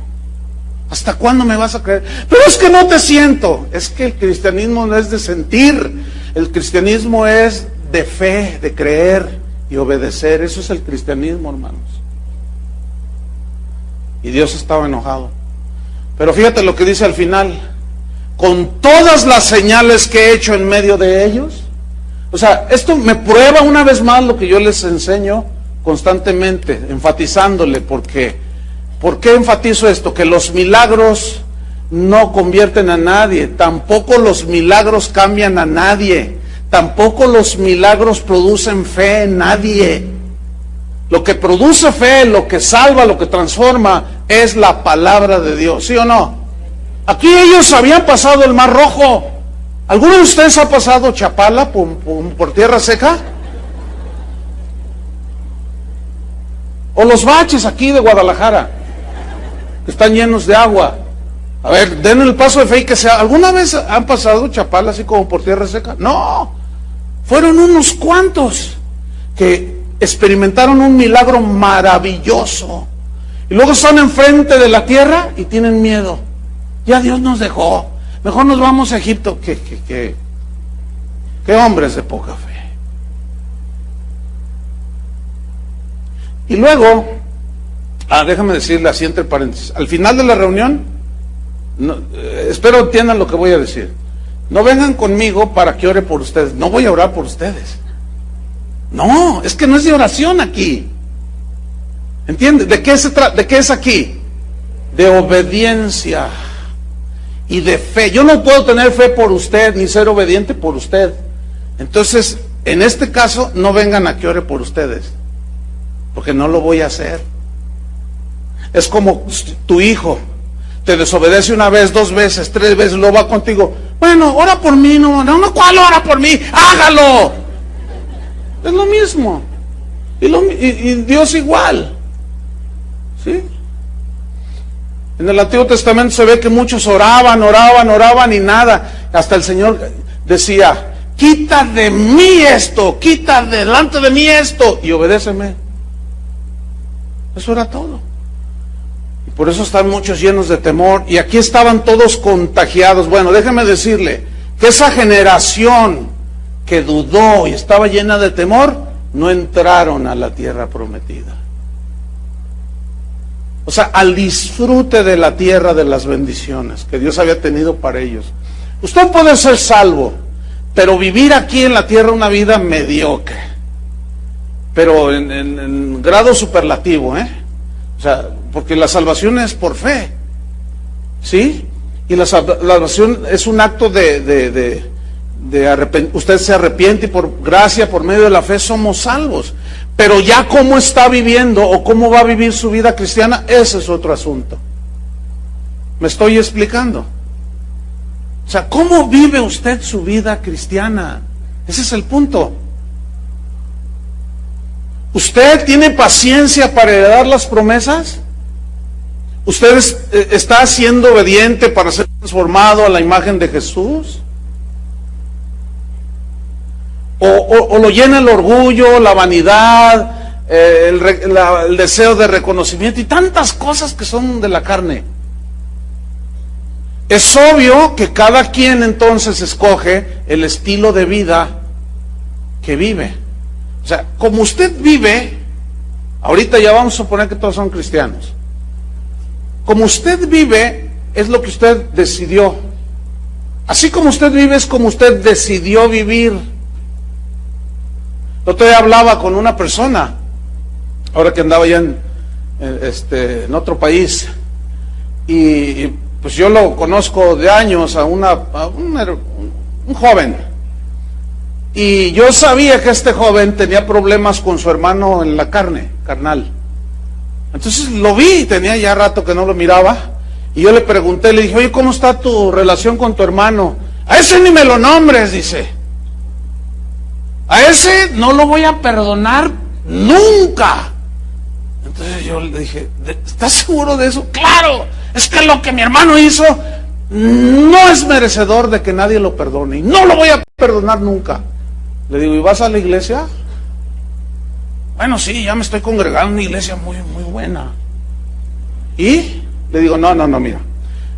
¿Hasta cuándo me vas a creer? Pero es que no te siento. Es que el cristianismo no es de sentir. El cristianismo es de fe, de creer y obedecer. Eso es el cristianismo, hermanos. Y Dios estaba enojado. Pero fíjate lo que dice al final. Con todas las señales que he hecho en medio de ellos. O sea, esto me prueba una vez más lo que yo les enseño constantemente, enfatizándole. ¿Por qué enfatizo esto? Que los milagros no convierten a nadie. Tampoco los milagros cambian a nadie. Tampoco los milagros producen fe en nadie. Lo que produce fe, lo que salva, lo que transforma, es la palabra de Dios. ¿Sí o no? Aquí ellos habían pasado el Mar Rojo. ¿Alguno de ustedes ha pasado Chapala por tierra seca? O los baches aquí de Guadalajara, que están llenos de agua. A ver, den el paso de fe y que sea. ¿Alguna vez han pasado Chapala así como por tierra seca? No. Fueron unos cuantos que experimentaron un milagro maravilloso. Y luego están enfrente de la tierra y tienen miedo. Ya Dios nos dejó. Mejor nos vamos a Egipto. ¿Qué hombres de poca fe? Y luego, déjame decirle así entre paréntesis. Al final de la reunión, espero entiendan lo que voy a decir. No vengan conmigo para que ore por ustedes. No voy a orar por ustedes. No, es que no es de oración aquí. ¿Entiende? ¿De qué se trata? ¿De qué es aquí? De obediencia. y de fe. Yo no puedo tener fe por usted, ni ser obediente por usted. Entonces, en este caso, no vengan a que ore por ustedes, porque no lo voy a hacer. Es como tu hijo te desobedece una vez, 2 veces, 3 veces, lo va contigo. Bueno, ora por mí, no, ¿cuál ora por mí? ¡Hágalo! Es lo mismo. Y Dios igual. ¿Sí? En el Antiguo Testamento se ve que muchos oraban y nada. Hasta el Señor decía, quita de mí esto, quita delante de mí esto y obedéceme. Eso era todo. Y por eso están muchos llenos de temor. Y aquí estaban todos contagiados. Bueno, déjeme decirle que esa generación que dudó y estaba llena de temor, no entraron a la tierra prometida. O sea, al disfrute de la tierra de las bendiciones que Dios había tenido para ellos. Usted puede ser salvo, pero vivir aquí en la tierra una vida mediocre, pero en grado superlativo, O sea, porque la salvación es por fe, ¿sí? Y la salvación es un acto de usted se arrepiente y por gracia, por medio de la fe somos salvos. Pero ya cómo está viviendo o cómo va a vivir su vida cristiana, ese es otro asunto. ¿Me estoy explicando? O sea, ¿cómo vive usted su vida cristiana? Ese es el punto. ¿Usted tiene paciencia para heredar las promesas? ¿Usted está siendo obediente para ser transformado a la imagen de Jesús? ¿O lo llena el orgullo, la vanidad, el deseo de reconocimiento y tantas cosas que son de la carne? Es obvio que cada quien entonces escoge el estilo de vida que vive. O sea, como usted vive, ahorita ya vamos a suponer que todos son cristianos. Como usted vive, es lo que usted decidió. Así como usted vive, es como usted decidió vivir. El otro día hablaba con una persona, ahora que andaba ya en otro país, y pues yo lo conozco de años a un joven, y yo sabía que este joven tenía problemas con su hermano en la carnal. Entonces lo vi, tenía ya rato que no lo miraba, y yo le pregunté, le dije, oye, ¿cómo está tu relación con tu hermano? A ese ni me lo nombres, dice. A ese no lo voy a perdonar nunca. Entonces yo le dije, ¿estás seguro de eso? Claro, es que lo que mi hermano hizo no es merecedor de que nadie lo perdone y no lo voy a perdonar nunca. Le digo, ¿y vas a la iglesia? Bueno, sí, ya me estoy congregando en una iglesia muy buena. ¿Y? Le digo, no, mira.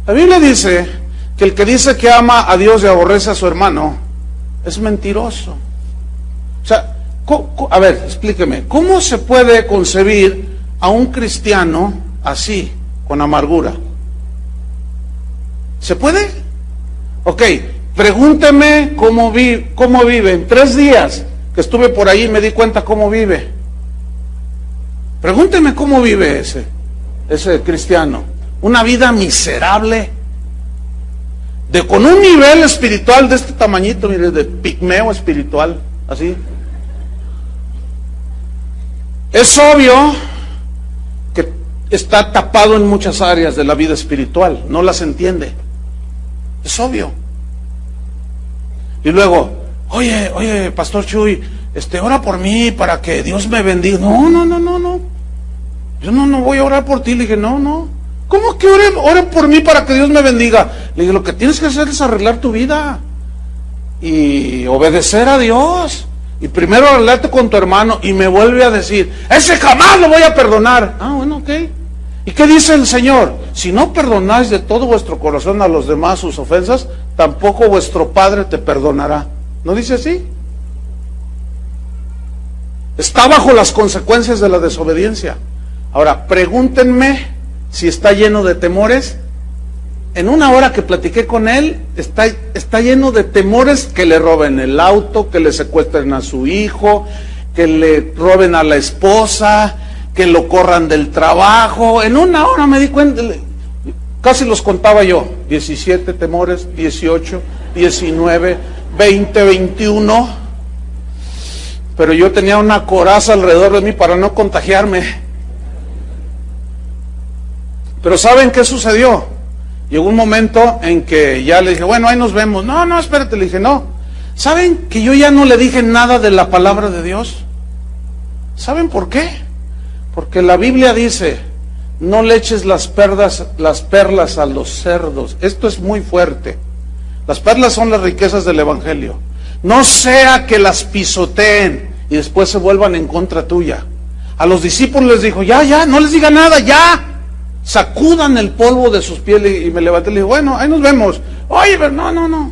La Biblia dice que el que dice que ama a Dios y aborrece a su hermano es mentiroso. O sea, a ver, explíqueme, ¿cómo se puede concebir a un cristiano así, con amargura? ¿Se puede? Ok, pregúnteme cómo vive. En 3 días que estuve por ahí me di cuenta cómo vive. Pregúnteme cómo vive ese cristiano. Una vida miserable, con un nivel espiritual de este tamañito, mire, de pigmeo espiritual. Así. Es obvio que está tapado en muchas áreas de la vida espiritual, no las entiende. Es obvio. Y luego, oye, Pastor Chuy, ora por mí para que Dios me bendiga. No. Yo no voy a orar por ti. Le dije, no. ¿Cómo que ore por mí para que Dios me bendiga? Le dije, lo que tienes que hacer es arreglar tu vida y obedecer a Dios. Y primero arreglarte con tu hermano. Y me vuelve a decir, ese jamás lo voy a perdonar. Bueno, ok. ¿Y qué dice el Señor? Si no perdonáis de todo vuestro corazón a los demás sus ofensas, tampoco vuestro Padre te perdonará. ¿No dice así? Está bajo las consecuencias de la desobediencia. Ahora, pregúntenme si está lleno de temores. En una hora que platiqué con él, está lleno de temores que le roben el auto, que le secuestren a su hijo, que le roben a la esposa, que lo corran del trabajo. En una hora me di cuenta, Casi los contaba yo, 17 temores, 18, 19, 20, 21. Pero yo tenía una coraza alrededor de mí para no contagiarme. Pero ¿saben qué sucedió? Llegó un momento en que ya le dije, bueno, ahí nos vemos. No, espérate, le dije, no. ¿Saben que yo ya no le dije nada de la palabra de Dios? ¿Saben por qué? Porque la Biblia dice, no le eches las perlas a los cerdos. Esto es muy fuerte. Las perlas son las riquezas del Evangelio. No sea que las pisoteen y después se vuelvan en contra tuya. A los discípulos les dijo, ya, no les diga nada, ya. Sacudan el polvo de sus pies. Y me levanté y le dije, bueno, ahí nos vemos. Oye, pero no.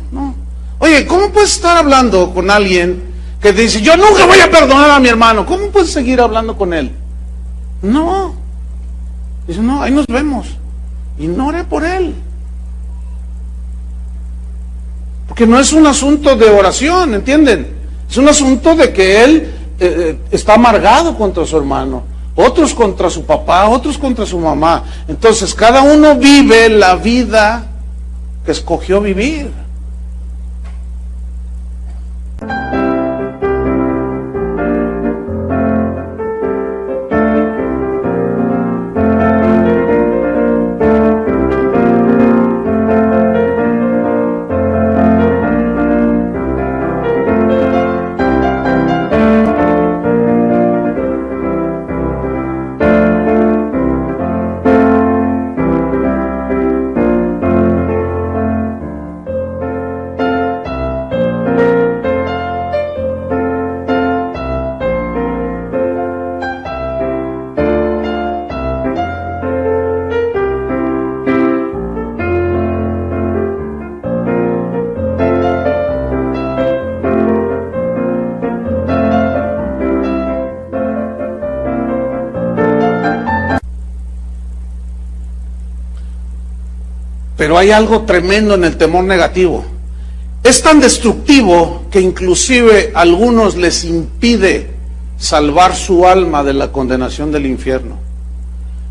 Oye, ¿cómo puedes estar hablando con alguien que dice, yo nunca voy a perdonar a mi hermano? ¿Cómo puedes seguir hablando con él? No. Dice, no, ahí nos vemos. Y no oré por él. Porque no es un asunto de oración, ¿entienden? Es un asunto de que él está amargado contra su hermano. Otros contra su papá, otros contra su mamá. Entonces, cada uno vive la vida que escogió vivir. Pero hay algo tremendo en el temor negativo. Es tan destructivo que inclusive a algunos les impide salvar su alma de la condenación del infierno.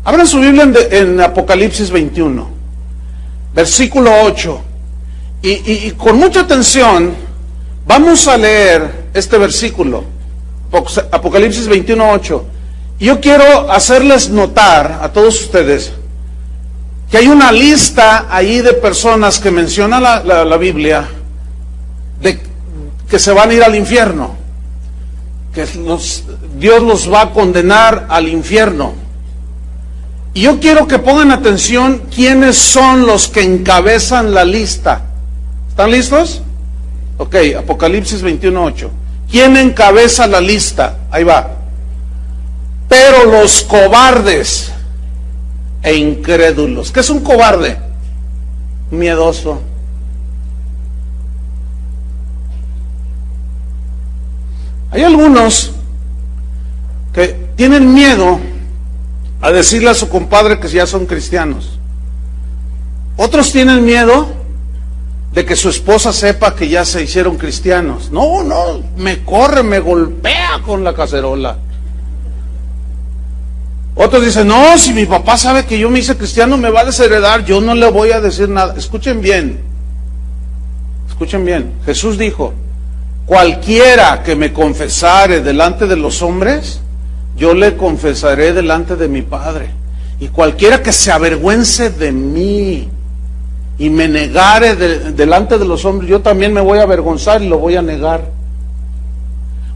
Abran su Biblia en Apocalipsis 21, versículo 8. Y con mucha atención vamos a leer este versículo, Apocalipsis 21, 8. Y yo quiero hacerles notar a todos ustedes que hay una lista ahí de personas que menciona la Biblia, de que se van a ir al infierno, que Dios los va a condenar al infierno. Y yo quiero que pongan atención quiénes son los que encabezan la lista. ¿Están listos? Ok, Apocalipsis 21:8. ¿Quién encabeza la lista? Ahí va. Pero los cobardes e incrédulos. ¿Qué es un cobarde? Miedoso. Hay algunos que tienen miedo a decirle a su compadre que ya son cristianos. Otros tienen miedo de que su esposa sepa que ya se hicieron cristianos. No, me corre, me golpea con la cacerola. Otros dicen, no, si mi papá sabe que yo me hice cristiano me va a desheredar, yo no le voy a decir nada. Escuchen bien, Jesús dijo, cualquiera que me confesare delante de los hombres, yo le confesaré delante de mi Padre. Y cualquiera que se avergüence de mí y me negare delante de los hombres, yo también me voy a avergonzar y lo voy a negar.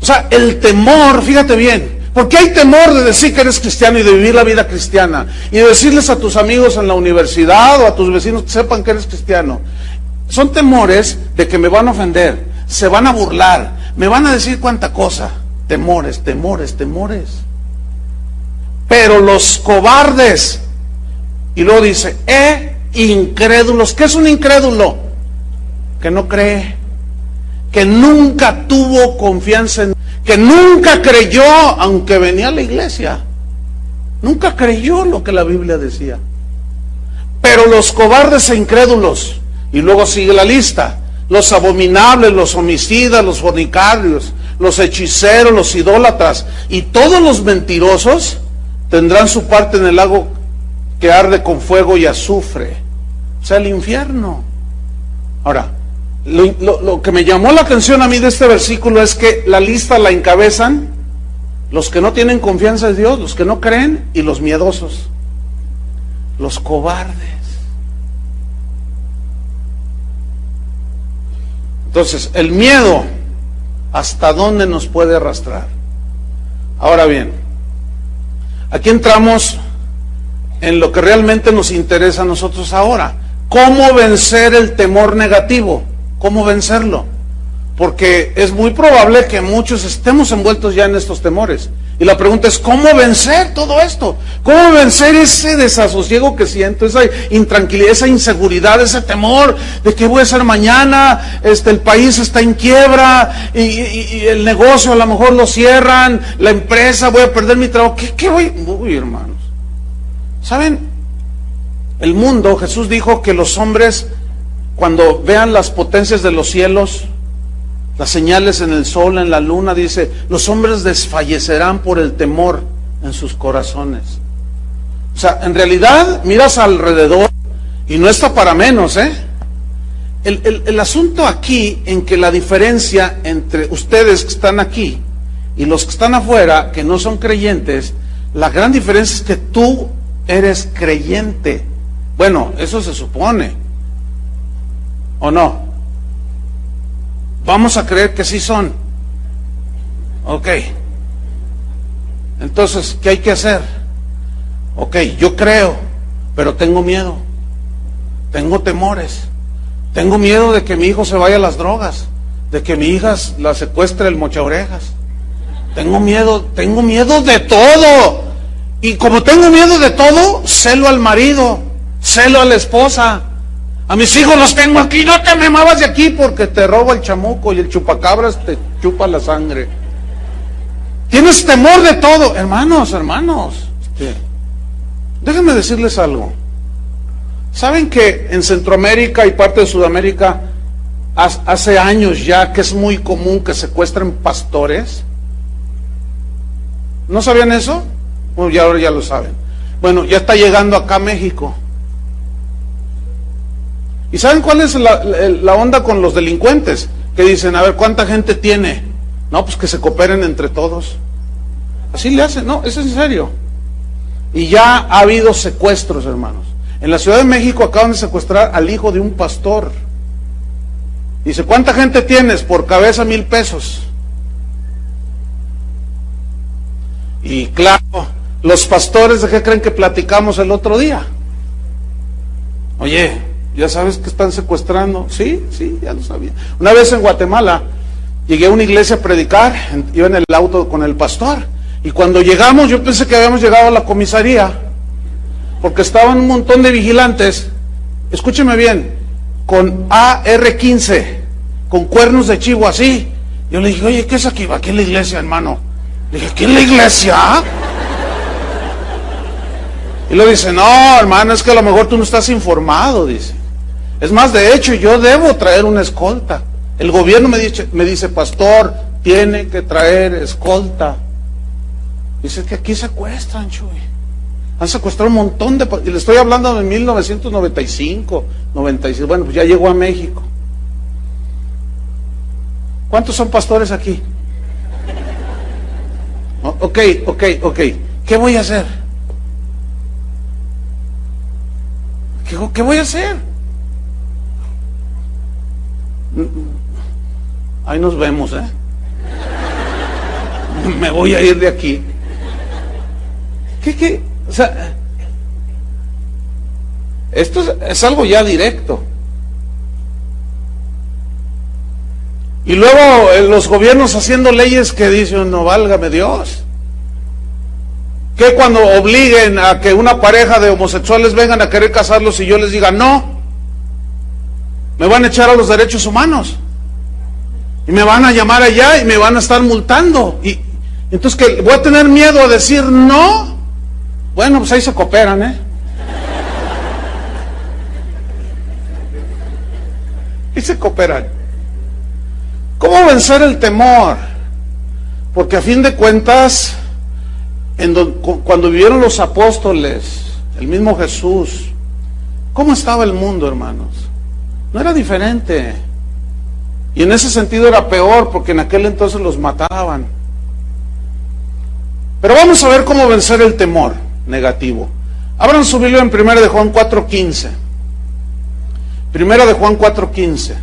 O sea, el temor, fíjate bien, porque hay temor de decir que eres cristiano y de vivir la vida cristiana, y de decirles a tus amigos en la universidad o a tus vecinos que sepan que eres cristiano. Son temores de que me van a ofender, se van a burlar, me van a decir cuánta cosa. Temores. Pero los cobardes, y luego dice, incrédulos. ¿Qué es un incrédulo? Que no cree, que nunca tuvo confianza en, que nunca creyó, aunque venía a la iglesia, nunca creyó lo que la Biblia decía. Pero los cobardes e incrédulos, y luego sigue la lista, los abominables, los homicidas, los fornicarios, los hechiceros, los idólatras, y todos los mentirosos tendrán su parte en el lago que arde con fuego y azufre. o sea, el infierno. Ahora, lo que me llamó la atención a mí de este versículo es que la lista la encabezan los que no tienen confianza en Dios, los que no creen y los miedosos, los cobardes. Entonces, el miedo, ¿hasta dónde nos puede arrastrar? Ahora bien, aquí entramos en lo que realmente nos interesa a nosotros ahora. ¿Cómo vencer el temor negativo? ¿Cómo vencerlo? Porque es muy probable que muchos estemos envueltos ya en estos temores. Y la pregunta es, ¿cómo vencer todo esto? ¿Cómo vencer ese desasosiego que siento, esa intranquilidad, esa inseguridad, ese temor de qué voy a hacer mañana? El país está en quiebra y el negocio a lo mejor lo cierran, la empresa, voy a perder mi trabajo. ¿Qué voy? Uy, hermanos. ¿Saben? El mundo, Jesús dijo que los hombres, cuando vean las potencias de los cielos, las señales en el sol, en la luna, dice, los hombres desfallecerán por el temor en sus corazones. O sea, en realidad, miras alrededor y no está para menos, ¿eh? El asunto aquí, en que la diferencia entre ustedes que están aquí y los que están afuera, que no son creyentes, la gran diferencia es que tú eres creyente. Bueno, eso se supone, ¿o no? Vamos a creer que sí son. Ok. Entonces, ¿qué hay que hacer? Ok, yo creo, pero tengo miedo. Tengo temores. Tengo miedo de que mi hijo se vaya a las drogas, de que mi hija la secuestre el mochaorejas. Tengo miedo de todo. Y como tengo miedo de todo, celo al marido, celo a la esposa. A mis hijos los tengo aquí, no te me muevas de aquí porque te roba el chamuco y el chupacabras te chupa la sangre. Tienes temor de todo, hermanos. Déjenme decirles algo. ¿Saben que en Centroamérica y parte de Sudamérica hace años ya que es muy común que secuestren pastores? ¿No sabían eso? Bueno, ya ahora ya lo saben. Bueno, ya está llegando acá a México. ¿Y saben cuál es la onda con los delincuentes? Que dicen, a ver, ¿cuánta gente tiene? No, pues que se cooperen entre todos. Así le hacen, no, eso es en serio. Y ya ha habido secuestros, hermanos. En la Ciudad de México acaban de secuestrar al hijo de un pastor. Dice, ¿cuánta gente tienes? Por cabeza 1,000 pesos. Y claro, los pastores, ¿de qué creen que platicamos el otro día? Oye, ¿ya sabes que están secuestrando? Sí, ya lo sabía. Una vez en Guatemala, llegué a una iglesia a predicar, iba en el auto con el pastor, y cuando llegamos, yo pensé que habíamos llegado a la comisaría, porque estaban un montón de vigilantes, escúcheme bien, con AR-15, con cuernos de chivo así. Yo le dije, oye, ¿qué es aquí? Aquí en la iglesia, hermano. Le dije, ¿aquí en la iglesia? Y luego dice, no, hermano, es que a lo mejor tú no estás informado, dice. Es más, de hecho, yo debo traer una escolta. El gobierno me dice, pastor, tiene que traer escolta. Dice que aquí secuestran, Chuy. Han secuestrado un montón de... Y le estoy hablando de 1995, 96. Bueno, pues ya llegó a México. ¿Cuántos son pastores aquí? Ok. ¿Qué voy a hacer? ¿Qué voy a hacer? Ahí nos vemos, ¿eh? Me voy a ir de aquí. ¿Qué? O sea, esto es algo ya directo. Y luego los gobiernos haciendo leyes que dicen, no, válgame Dios. ¿Qué cuando obliguen a que una pareja de homosexuales vengan a querer casarlos y yo les diga no? Me van a echar a los derechos humanos. Y me van a llamar allá y me van a estar multando. Y entonces, ¿qué? ¿Voy a tener miedo a decir no? Bueno, pues ahí se cooperan, ¿eh? Y se cooperan. ¿Cómo vencer el temor? Porque a fin de cuentas, cuando vivieron los apóstoles, el mismo Jesús, ¿Cómo estaba el mundo, hermanos? No era diferente. Y en ese sentido era peor, porque en aquel entonces los mataban. Pero vamos a ver cómo vencer el temor negativo. Abran su Biblia en 1 de Juan 4:15. 1 de Juan 4:15.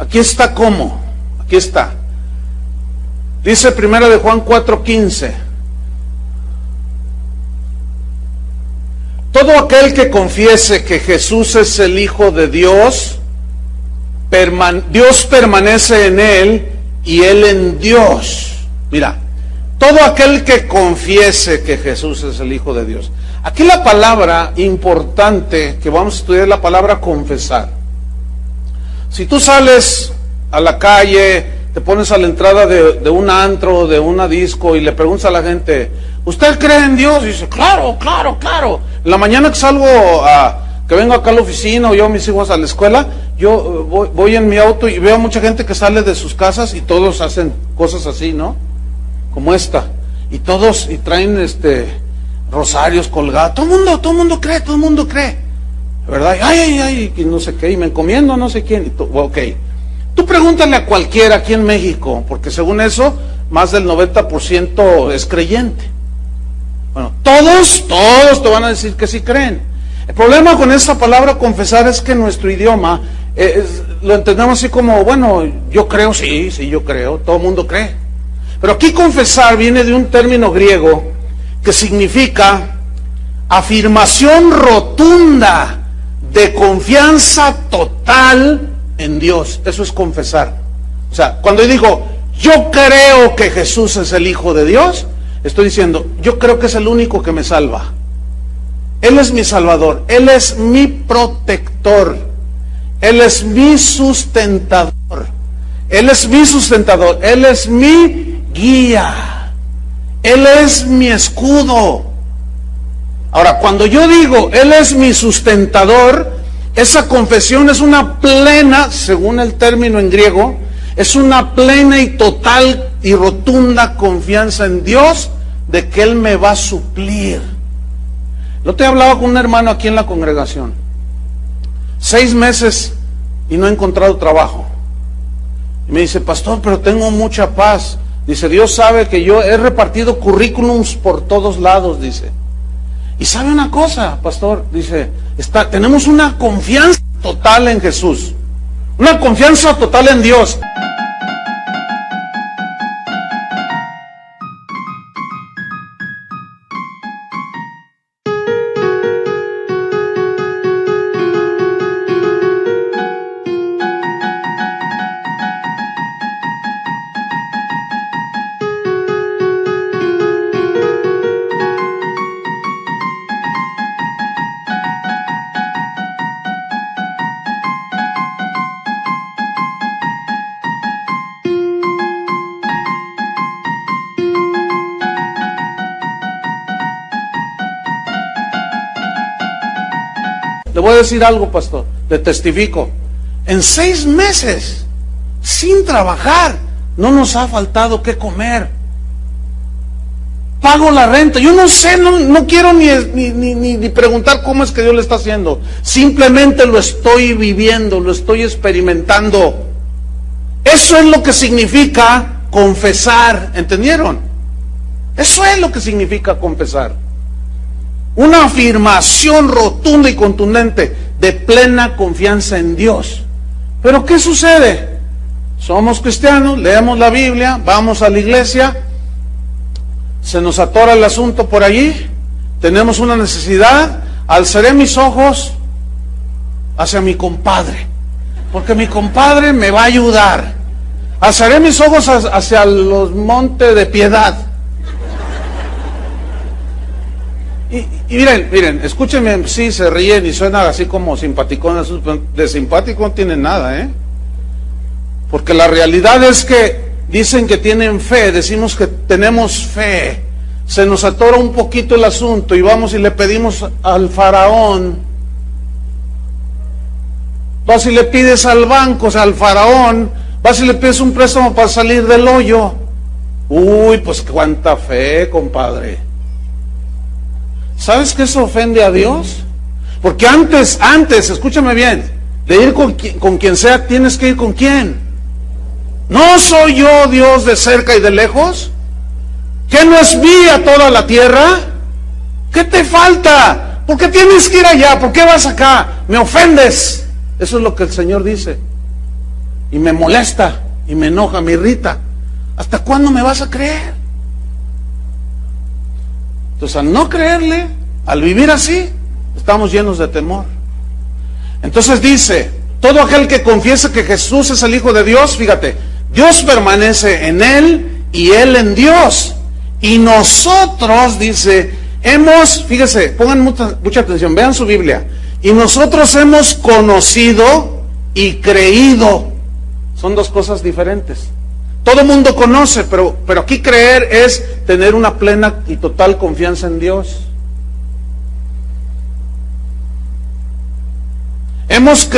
Aquí está cómo. Aquí está. Dice 1 de Juan 4:15. Todo aquel que confiese que Jesús es el Hijo de Dios, Dios permanece en él y él en Dios. Mira, todo aquel que confiese que Jesús es el Hijo de Dios. Aquí la palabra importante que vamos a estudiar es la palabra confesar. Si tú sales a la calle, te pones a la entrada de un antro, de una disco y le preguntas a la gente, ¿usted cree en Dios? Y dice, claro, claro, claro. En la mañana que salgo que vengo acá a la oficina o llevo a mis hijos a la escuela, yo voy en mi auto y veo a mucha gente que sale de sus casas y todos hacen cosas así, ¿no? Como esta. Y todos, y traen rosarios colgados. Todo el mundo cree. ¿Verdad? Ay, y no sé qué, y me encomiendo a no sé quién. Ok. Tú pregúntale a cualquiera aquí en México, porque según eso, más del 90% es creyente. Bueno, todos te van a decir que sí creen. El problema con esta palabra confesar es que nuestro idioma lo entendemos así como, bueno, yo creo, sí, yo creo, todo el mundo cree. Pero aquí confesar viene de un término griego que significa afirmación rotunda de confianza total en Dios. Eso es confesar. O sea, cuando yo digo, yo creo que Jesús es el Hijo de Dios, estoy diciendo, yo creo que es el único que me salva. Él es mi salvador, Él es mi protector, Él es mi sustentador, Él es mi guía, Él es mi escudo. Ahora, cuando yo digo, Él es mi sustentador, esa confesión es una plena, según el término en griego, es una plena y total y rotunda confianza en Dios de que Él me va a suplir. Yo te hablaba con un hermano aquí en la congregación, 6 meses y no he encontrado trabajo. Y me dice, pastor, pero tengo mucha paz. Dice, Dios sabe que yo he repartido currículums por todos lados, dice. Y sabe una cosa, pastor, dice, tenemos una confianza total en Jesús, una confianza total en Dios. Le voy a decir algo, pastor, le testifico. En 6 meses, sin trabajar, no nos ha faltado qué comer. Pago la renta. Yo no sé, no quiero ni preguntar cómo es que Dios lo está haciendo. Simplemente lo estoy viviendo, lo estoy experimentando. Eso es lo que significa confesar, ¿entendieron? Eso es lo que significa confesar. Una afirmación rotunda y contundente de plena confianza en Dios. Pero ¿qué sucede? Somos cristianos, leemos la Biblia, vamos a la iglesia, se nos atora el asunto por allí, tenemos una necesidad, alzaré mis ojos hacia mi compadre, porque mi compadre me va a ayudar. Alzaré mis ojos hacia los montes de piedad. Y miren, escúchenme, sí, se ríen y suena así como simpaticón, de simpático no tienen nada, porque la realidad es que dicen que tienen fe, decimos que tenemos fe, se nos atora un poquito el asunto y vamos y le pedimos al faraón, vas y le pides al banco, o sea, al faraón, vas y le pides un préstamo para salir del hoyo. Uy, pues cuánta fe, compadre. ¿Sabes que eso ofende a Dios? Porque antes, escúchame bien, de ir con quien sea, tienes que ir con quién. ¿No soy yo Dios de cerca y de lejos? ¿Que no es mía toda la tierra? ¿Qué te falta? ¿Por qué tienes que ir allá? ¿Por qué vas acá? Me ofendes. Eso es lo que el Señor dice. Y me molesta, y me enoja, me irrita. ¿Hasta cuándo me vas a creer? Entonces, al no creerle, al vivir así, estamos llenos de temor. Entonces dice, todo aquel que confiesa que Jesús es el Hijo de Dios, fíjate, Dios permanece en él y él en Dios. Y nosotros, dice, fíjese, pongan mucha atención, vean su Biblia. Y nosotros hemos conocido y creído. Son dos cosas diferentes. Todo mundo conoce, pero aquí creer es tener una plena y total confianza en Dios. Hemos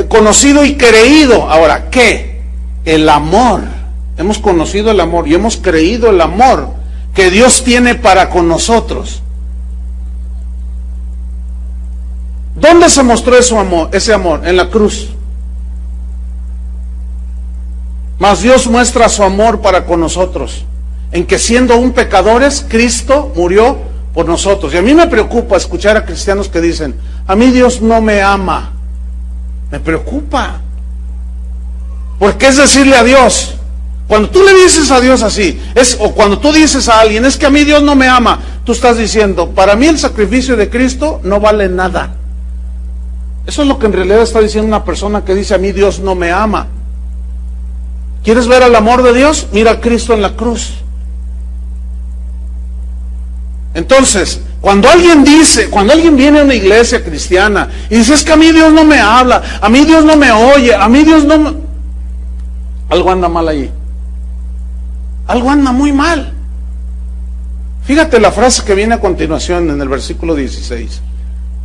conocido y creído. Ahora, ¿qué? El amor. Hemos conocido el amor y hemos creído el amor que Dios tiene para con nosotros. ¿Dónde se mostró ese amor? En la cruz. Mas Dios muestra su amor para con nosotros, en que siendo aún pecadores, Cristo murió por nosotros. Y a mí me preocupa escuchar a cristianos que dicen, a mí Dios no me ama. Me preocupa. Porque es decirle a Dios, cuando tú le dices a Dios así, o cuando tú dices a alguien, es que a mí Dios no me ama, tú estás diciendo, para mí el sacrificio de Cristo no vale nada. Eso es lo que en realidad está diciendo una persona que dice, a mí Dios no me ama. ¿Quieres ver el amor de Dios? Mira a Cristo en la cruz. Entonces, cuando alguien viene a una iglesia cristiana y dice, es que a mí Dios no me habla, a mí Dios no me oye, a mí Dios no me... Algo anda mal ahí. Algo anda muy mal. Fíjate la frase que viene a continuación en el versículo 16.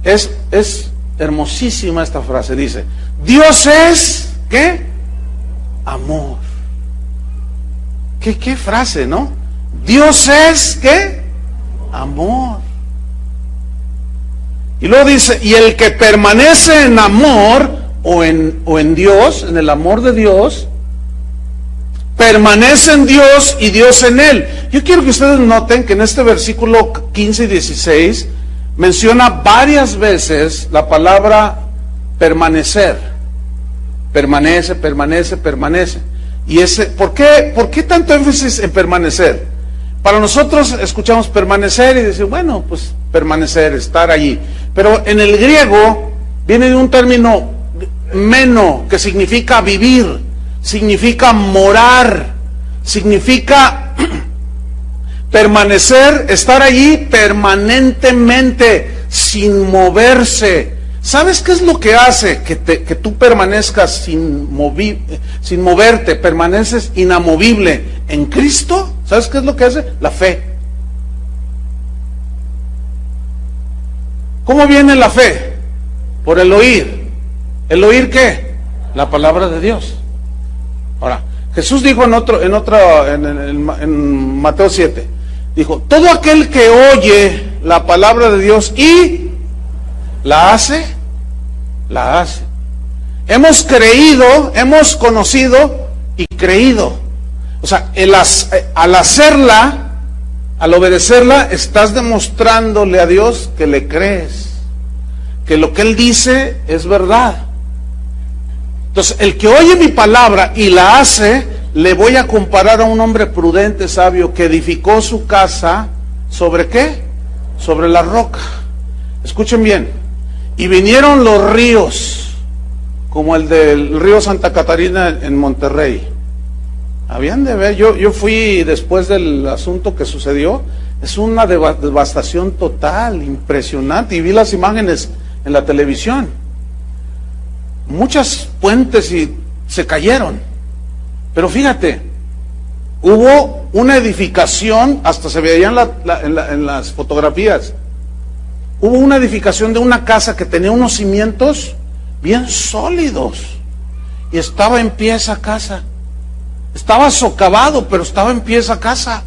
Es hermosísima esta frase. Dice, Dios es, ¿qué? Amor. ¿Qué frase, no? Dios es, ¿qué? Amor. Y luego dice, y el que permanece en amor, o en Dios, en el amor de Dios, permanece en Dios y Dios en él. Yo quiero que ustedes noten que en este versículo 15 y 16 menciona varias veces la palabra permanecer. Permanece, permanece, permanece. Y ¿por qué tanto énfasis en permanecer? Para nosotros escuchamos permanecer y decir, bueno, pues permanecer, estar allí. Pero en el griego viene de un término meno, que significa vivir, significa morar, significa permanecer, estar allí permanentemente, sin moverse. ¿Sabes qué es lo que hace que tú permanezcas sin moverte, permaneces inamovible en Cristo? ¿Sabes qué es lo que hace? La fe. ¿Cómo viene la fe? Por el oír. ¿El oír qué? La palabra de Dios. Ahora, Jesús dijo en Mateo 7, dijo, todo aquel que oye la palabra de Dios y la hace, la hace. Hemos creído, hemos conocido y creído. O sea, al hacerla, al obedecerla, estás demostrándole a Dios que le crees, que lo que Él dice es verdad. Entonces, el que oye mi palabra y la hace, le voy a comparar a un hombre prudente, sabio, que edificó su casa, ¿sobre qué? Sobre la roca. Escuchen bien. Y vinieron los ríos, como el del río Santa Catarina en Monterrey. Habían de ver, yo fui después del asunto que sucedió, es una devastación total, impresionante, y vi las imágenes en la televisión. Muchas puentes se cayeron, pero fíjate, hubo una edificación, hasta se veían en las fotografías, hubo una edificación de una casa que tenía unos cimientos bien sólidos, y estaba en pie esa casa. Estaba socavado, pero estaba en pie esa casa.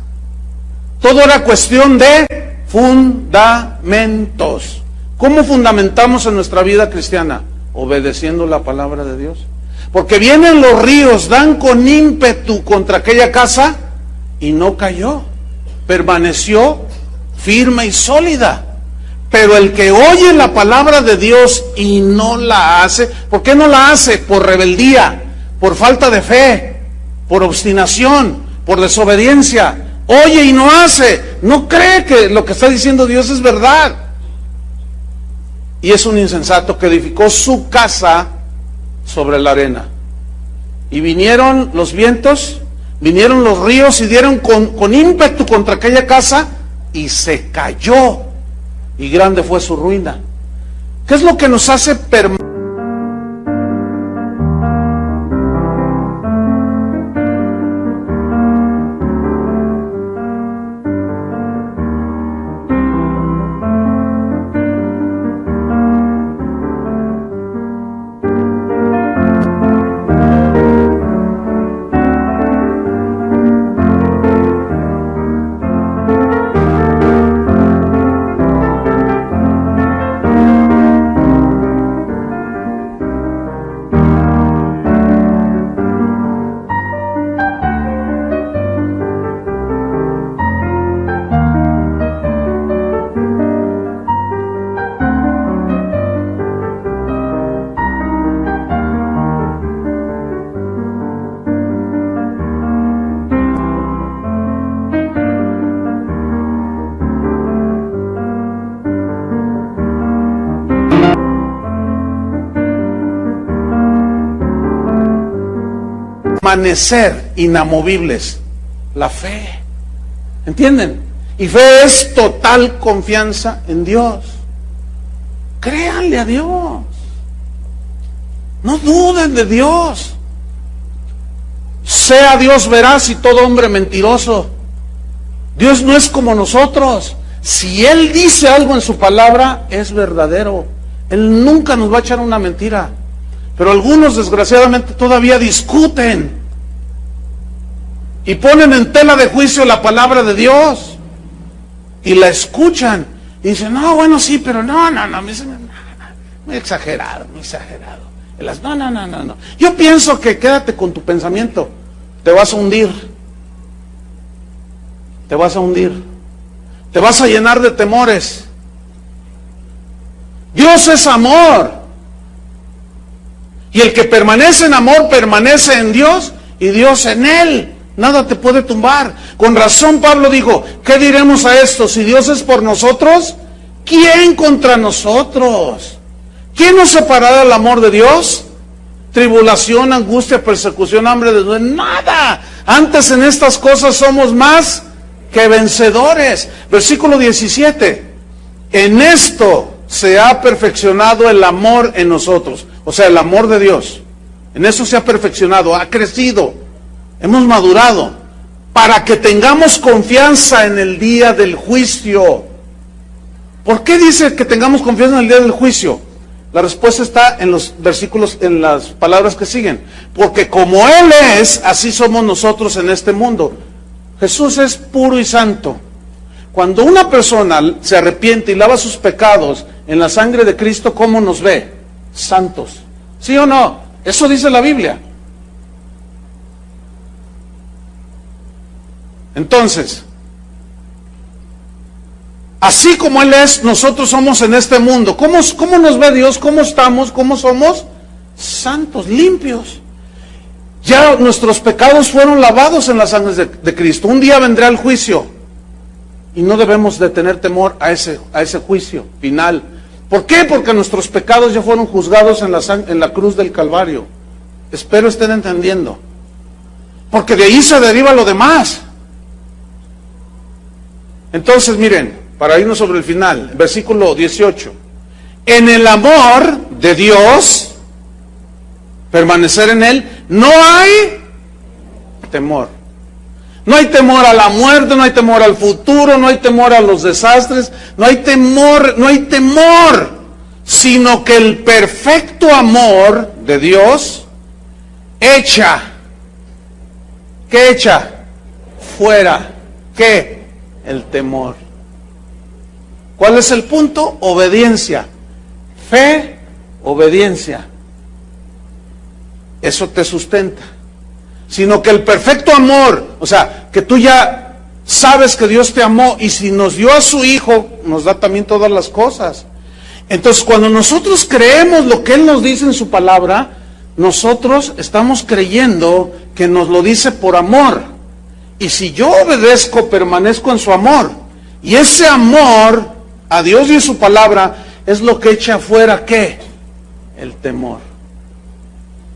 Todo era cuestión de fundamentos. ¿Cómo fundamentamos en nuestra vida cristiana? Obedeciendo la palabra de Dios. Porque vienen los ríos, dan con ímpetu contra aquella casa y no cayó. Permaneció firme y sólida. Pero el que oye la palabra de Dios y no la hace, ¿por qué no la hace? Por rebeldía, por falta de fe, por obstinación, por desobediencia. Oye y no hace, no cree que lo que está diciendo Dios es verdad. Y es un insensato que edificó su casa sobre la arena. Y vinieron los vientos, vinieron los ríos y dieron con ímpetu contra aquella casa y se cayó. Y grande fue su ruina. ¿Qué es lo que nos hace permanecer? Permanecer inamovibles, la fe, ¿entienden? Y fe es total confianza en Dios. Créanle a Dios, no duden de Dios. Sea Dios veraz y todo hombre mentiroso. Dios no es como nosotros. Si Él dice algo en su palabra, es verdadero. Él nunca nos va a echar una mentira. Pero algunos desgraciadamente todavía discuten y ponen en tela de juicio la palabra de Dios y la escuchan y dicen, no, bueno, sí, pero no, muy exagerado, muy exagerado. No. Yo pienso que quédate con tu pensamiento, te vas a hundir, te vas a llenar de temores. Dios es amor. Y el que permanece en amor, permanece en Dios y Dios en él. Nada te puede tumbar. Con razón Pablo dijo, ¿qué diremos a esto? Si Dios es por nosotros, ¿quién contra nosotros? ¿Quién nos separará del amor de Dios? Tribulación, angustia, persecución, hambre, desnudez, nada. Antes en estas cosas somos más que vencedores. Versículo 17. En esto se ha perfeccionado el amor en nosotros. O sea, el amor de Dios. En eso se ha perfeccionado, ha crecido, hemos madurado, para que tengamos confianza en el día del juicio. ¿Por qué dice que tengamos confianza en el día del juicio? La respuesta está en los versículos, en las palabras que siguen. Porque como Él es, así somos nosotros en este mundo. Jesús es puro y santo. Cuando una persona se arrepiente y lava sus pecados en la sangre de Cristo, ¿cómo nos ve? Santos. ¿Sí o no? Eso dice la Biblia. Entonces, así como Él es, nosotros somos en este mundo. ¿Cómo nos ve Dios? ¿Cómo estamos? ¿Cómo somos? Santos, limpios. Ya nuestros pecados fueron lavados en la sangre de Cristo. Un día vendrá el juicio y no debemos de tener temor a ese juicio final. ¿Por qué? Porque nuestros pecados ya fueron juzgados en la cruz del Calvario. Espero estén entendiendo. Porque de ahí se deriva lo demás. Entonces, miren, para irnos sobre el final, versículo 18. En el amor de Dios, permanecer en Él, no hay temor. No hay temor a la muerte, no hay temor al futuro, no hay temor a los desastres, no hay temor, sino que el perfecto amor de Dios echa, ¿qué echa? Fuera, ¿qué? El temor. ¿Cuál es el punto? Obediencia. fe, obediencia. Eso te sustenta. Sino que el perfecto amor, o sea, que tú ya sabes que Dios te amó y si nos dio a su Hijo, nos da también todas las cosas. Entonces, cuando nosotros creemos lo que Él nos dice en su palabra, nosotros estamos creyendo que nos lo dice por amor. Y si yo obedezco, permanezco en su amor. Y ese amor a Dios y a su palabra es lo que echa afuera, ¿qué? El temor.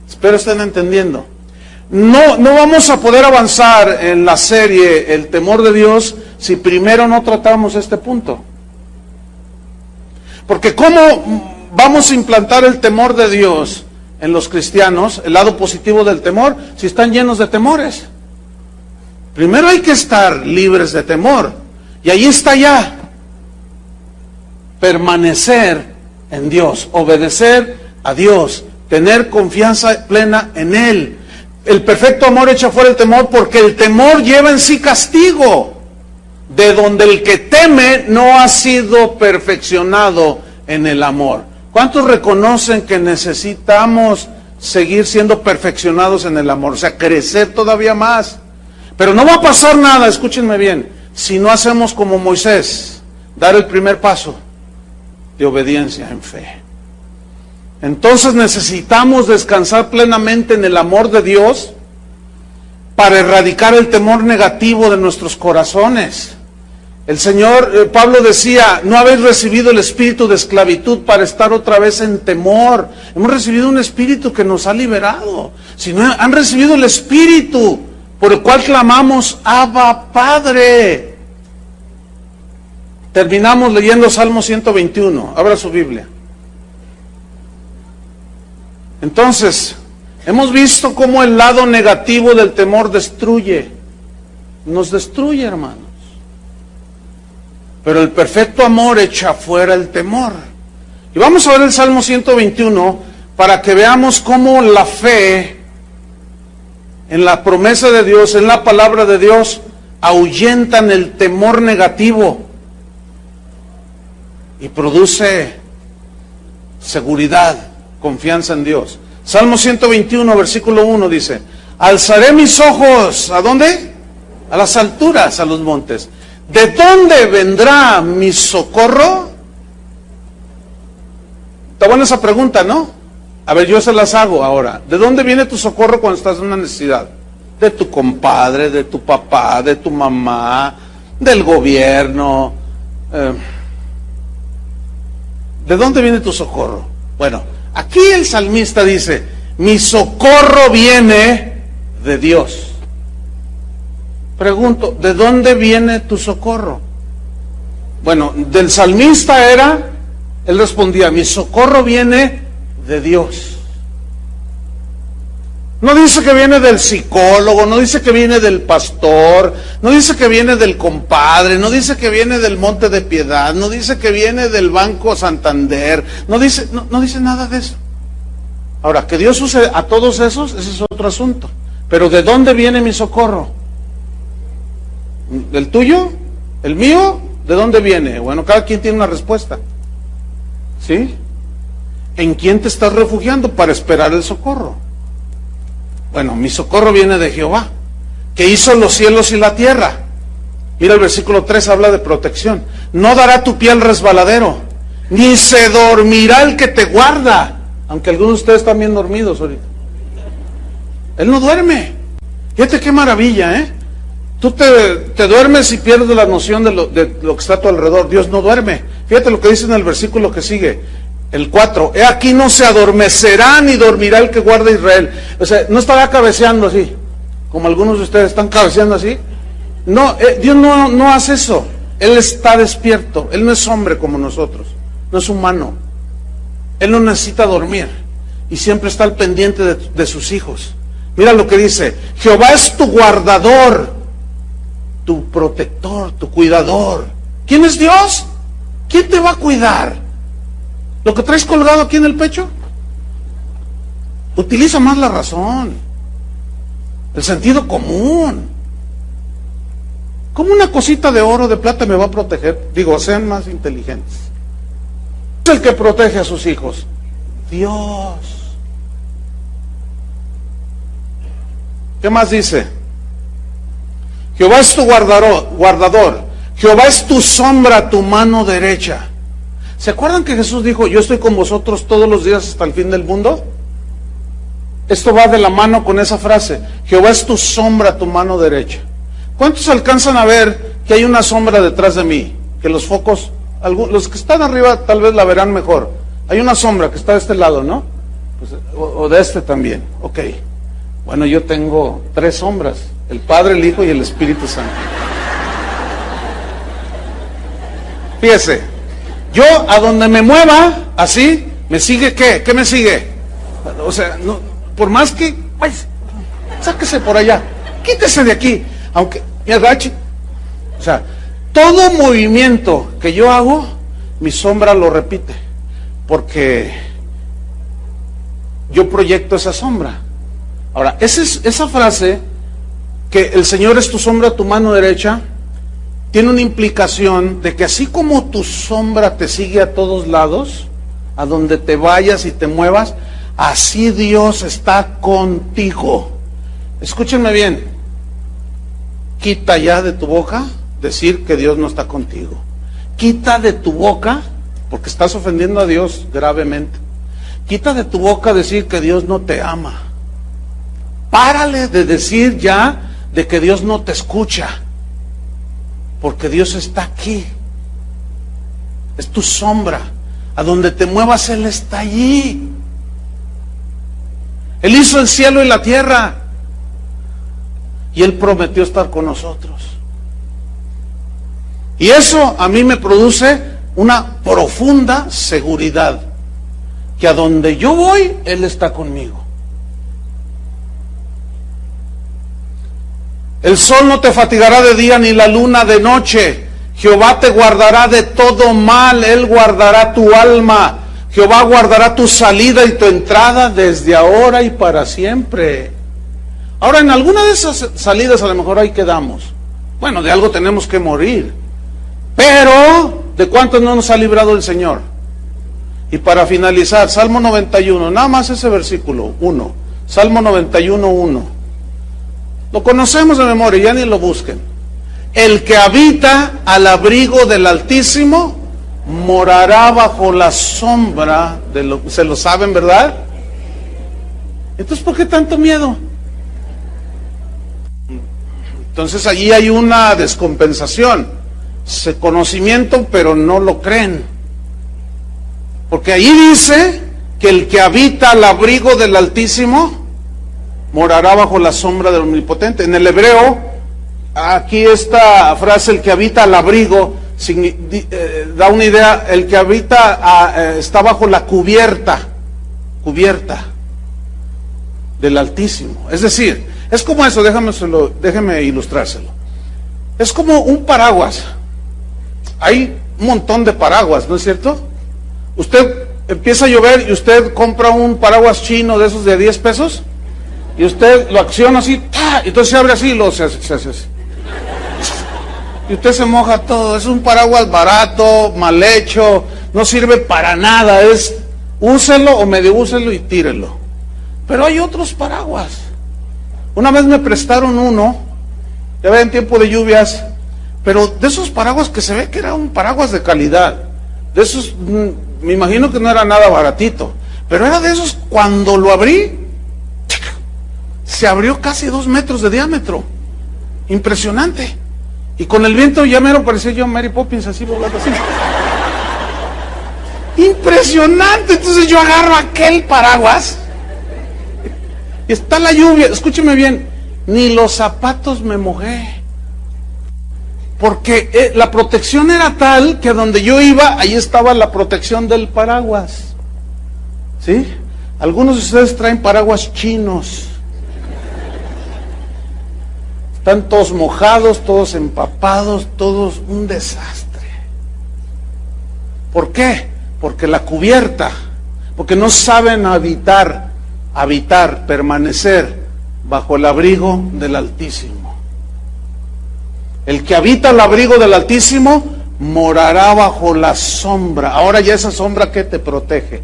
Espero estén entendiendo. No vamos a poder avanzar en la serie El temor de Dios si primero no tratamos este punto. Porque ¿cómo vamos a implantar el temor de Dios en los cristianos, el lado positivo del temor, si están llenos de temores? Primero hay que estar libres de temor. Y ahí está ya. Permanecer en Dios, obedecer a Dios, tener confianza plena en Él. El perfecto amor echa fuera el temor, porque el temor lleva en sí castigo, de donde el que teme no ha sido perfeccionado en el amor. ¿Cuántos reconocen que necesitamos seguir siendo perfeccionados en el amor? O sea, crecer todavía más. Pero no va a pasar nada, escúchenme bien, si no hacemos como Moisés, dar el primer paso de obediencia en fe. Entonces necesitamos descansar plenamente en el amor de Dios para erradicar el temor negativo de nuestros corazones. El Señor, Pablo decía, no habéis recibido el espíritu de esclavitud para estar otra vez en temor. Hemos recibido un espíritu que nos ha liberado. Si no han recibido el espíritu por el cual clamamos, Abba, Padre. Terminamos leyendo Salmo 121. Abra su Biblia. Entonces, hemos visto cómo el lado negativo del temor destruye. Nos destruye, hermanos. Pero el perfecto amor echa fuera el temor. Y vamos a ver el Salmo 121 para que veamos cómo la fe en la promesa de Dios, en la palabra de Dios, ahuyentan el temor negativo y produce seguridad, confianza en Dios. Salmo 121, versículo 1 dice, alzaré mis ojos, ¿a dónde? A las alturas, a los montes. ¿De dónde vendrá mi socorro? Está buena esa pregunta, ¿no? A ver, yo se las hago ahora. ¿De dónde viene tu socorro cuando estás en una necesidad? De tu compadre, de tu papá, de tu mamá, del gobierno. ¿De dónde viene tu socorro? Bueno, aquí el salmista dice, mi socorro viene de Dios. Pregunto, ¿de dónde viene tu socorro? Bueno, del salmista él respondía, mi socorro viene de Dios. No dice que viene del psicólogo, no dice que viene del pastor, no dice que viene del compadre, no dice que viene del Monte de Piedad, no dice que viene del Banco Santander, no dice nada de eso. Ahora, que Dios use a todos esos, ese es otro asunto. Pero ¿de dónde viene mi socorro? ¿Del tuyo? ¿El mío? ¿De dónde viene? Bueno, cada quien tiene una respuesta. ¿Sí? ¿En quién te estás refugiando para esperar el socorro? Bueno, mi socorro viene de Jehová, que hizo los cielos y la tierra. Mira el versículo 3, habla de protección. No dará tu pie al resbaladero, ni se dormirá el que te guarda. Aunque algunos de ustedes están bien dormidos ahorita. Él no duerme. Fíjate qué maravilla, ¿eh? Tú te duermes y pierdes la noción de lo que está a tu alrededor. Dios no duerme. Fíjate lo que dice en el versículo que sigue, el 4. He aquí no se adormecerá ni dormirá el que guarda Israel. O sea, no estará cabeceando así, como algunos de ustedes están cabeceando así. No, Dios no hace eso. Él está despierto. Él no es hombre como nosotros. No es humano. Él no necesita dormir. Y siempre está al pendiente de sus hijos. Mira lo que dice. Jehová es tu guardador, tu protector, tu cuidador. ¿Quién es Dios? ¿Quién te va a cuidar? ¿Lo que traes colgado aquí en el pecho? Utiliza más la razón, el sentido común. ¿Cómo una cosita de oro o de plata me va a proteger? Digo, sean más inteligentes. es el que protege a sus hijos? Dios. ¿Qué más dice? Jehová es tu guardador. Jehová es tu sombra, tu mano derecha. ¿Se acuerdan que Jesús dijo, yo estoy con vosotros todos los días hasta el fin del mundo? Esto va de la mano con esa frase. Jehová es tu sombra, tu mano derecha. ¿Cuántos alcanzan a ver que hay una sombra detrás de mí? Que los focos, los que están arriba tal vez la verán mejor. Hay una sombra que está de este lado, ¿no? Pues, o de este también. Ok. Bueno, yo tengo 3 sombras. El Padre, el Hijo y el Espíritu Santo. Fíjese, yo a donde me mueva, así, ¿me sigue qué? ¿Qué me sigue? O sea, no, por más que, pues, sáquese por allá, quítese de aquí, aunque me agache. O sea, todo movimiento que yo hago, mi sombra lo repite, porque yo proyecto esa sombra. Ahora, esa frase, que el Señor es tu sombra, tu mano derecha, tiene una implicación de que así como tu sombra te sigue a todos lados, a donde te vayas y te muevas, así Dios está contigo. Escúchenme bien, quita ya de tu boca decir que Dios no está contigo. Quita de tu boca, porque estás ofendiendo a Dios gravemente, quita de tu boca decir que Dios no te ama. Párale de decir ya de que Dios no te escucha, porque Dios está aquí. Es tu sombra. A donde te muevas, Él está allí. Él hizo el cielo y la tierra, y Él prometió estar con nosotros. Y eso a mí me produce una profunda seguridad, que a donde yo voy, Él está conmigo. El sol no te fatigará de día, ni la luna de noche. Jehová te guardará de todo mal. Él guardará tu alma. Jehová guardará tu salida y tu entrada desde ahora y para siempre. Ahora, en alguna de esas salidas a lo mejor ahí quedamos. Bueno, de algo tenemos que morir. Pero, ¿de cuántos no nos ha librado el Señor? Y para finalizar, Salmo 91, nada más ese versículo 1. Salmo 91, 1. Lo conocemos de memoria, ya ni lo busquen. El que habita al abrigo del Altísimo morará bajo la sombra de lo... ¿Se lo saben, verdad? Entonces, ¿por qué tanto miedo? Entonces allí hay una descompensación. Se conocimiento, pero no lo creen. Porque ahí dice que el que habita al abrigo del Altísimo morará bajo la sombra del Omnipotente. En el hebreo, aquí esta frase, el que habita al abrigo, da una idea, el que habita está bajo la cubierta del Altísimo. Es decir, es como eso, déjeme ilustrárselo. Es como un paraguas. Hay un montón de paraguas, ¿no es cierto? Usted empieza a llover y usted compra un paraguas chino de esos de 10 pesos. Y usted lo acciona así, ¡tá! Y entonces se abre así y luego se hace así. Y usted se moja todo. Es un paraguas barato, mal hecho, no sirve para nada. Es úselo o medio úselo y tírelo. Pero hay otros paraguas. Una vez me prestaron uno, ya ve en tiempo de lluvias, pero de esos paraguas que se ve que era un paraguas de calidad. De esos, me imagino que no era nada baratito, pero era de esos, cuando lo abrí, se abrió casi 2 metros de diámetro. Impresionante. Y con el viento ya me lo parecía yo Mary Poppins, así volando así. Impresionante. Entonces yo agarro aquel paraguas y está la lluvia. Escúcheme bien, ni los zapatos me mojé, porque la protección era tal que donde yo iba, ahí estaba la protección del paraguas. ¿Sí? Algunos de ustedes traen paraguas chinos. Están todos mojados, todos empapados, todos un desastre. ¿Por qué? Porque la cubierta, porque no saben habitar, permanecer bajo el abrigo del Altísimo. El que habita el abrigo del Altísimo morará bajo la sombra. Ahora ya esa sombra que te protege.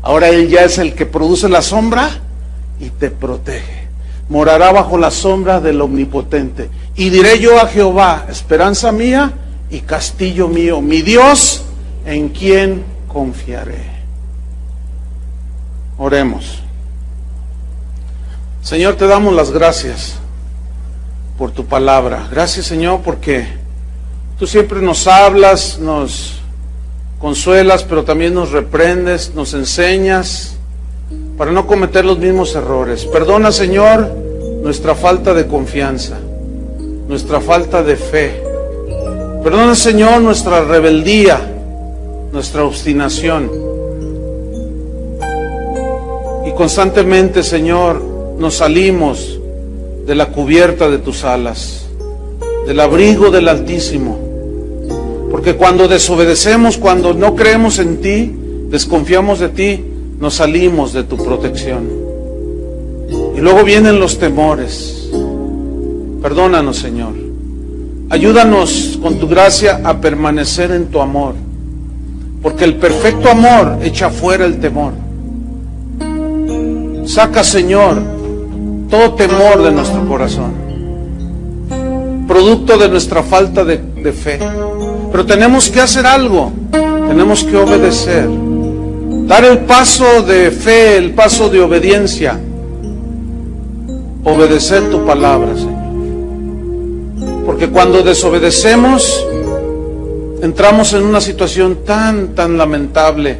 Ahora Él ya es el que produce la sombra y te protege. Morará bajo la sombra del Omnipotente. Y diré yo a Jehová, esperanza mía y castillo mío, mi Dios, en quien confiaré. Oremos. Señor, te damos las gracias por tu palabra. Gracias, Señor, porque tú siempre nos hablas, nos consuelas, pero también nos reprendes, nos enseñas para no cometer los mismos errores. Perdona, Señor, nuestra falta de confianza, nuestra falta de fe. Perdona, Señor, nuestra rebeldía, nuestra obstinación. Y constantemente, Señor, nos salimos de la cubierta de tus alas, del abrigo del Altísimo. Porque cuando desobedecemos, cuando no creemos en ti, desconfiamos de ti, nos salimos de tu protección. Y luego vienen los temores. Perdónanos, Señor. Ayúdanos con tu gracia a permanecer en tu amor. Porque el perfecto amor echa fuera el temor. Saca, Señor, todo temor de nuestro corazón, producto de nuestra falta de fe. Pero tenemos que hacer algo, tenemos que obedecer, dar el paso de fe, el paso de obediencia, obedecer tu palabra, Señor. Porque cuando desobedecemos, entramos en una situación tan lamentable,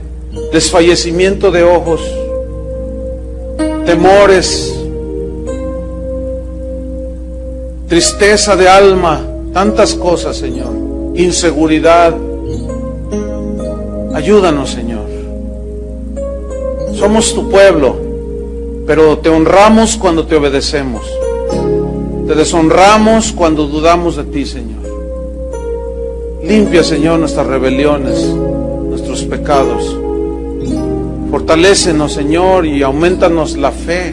desfallecimiento de ojos, temores, tristeza de alma, tantas cosas, Señor, inseguridad. Ayúdanos, Señor. Somos tu pueblo, pero te honramos cuando te obedecemos. Te deshonramos cuando dudamos de ti, Señor. Limpia, Señor, nuestras rebeliones, nuestros pecados. Fortalécenos, Señor, y aumentanos la fe.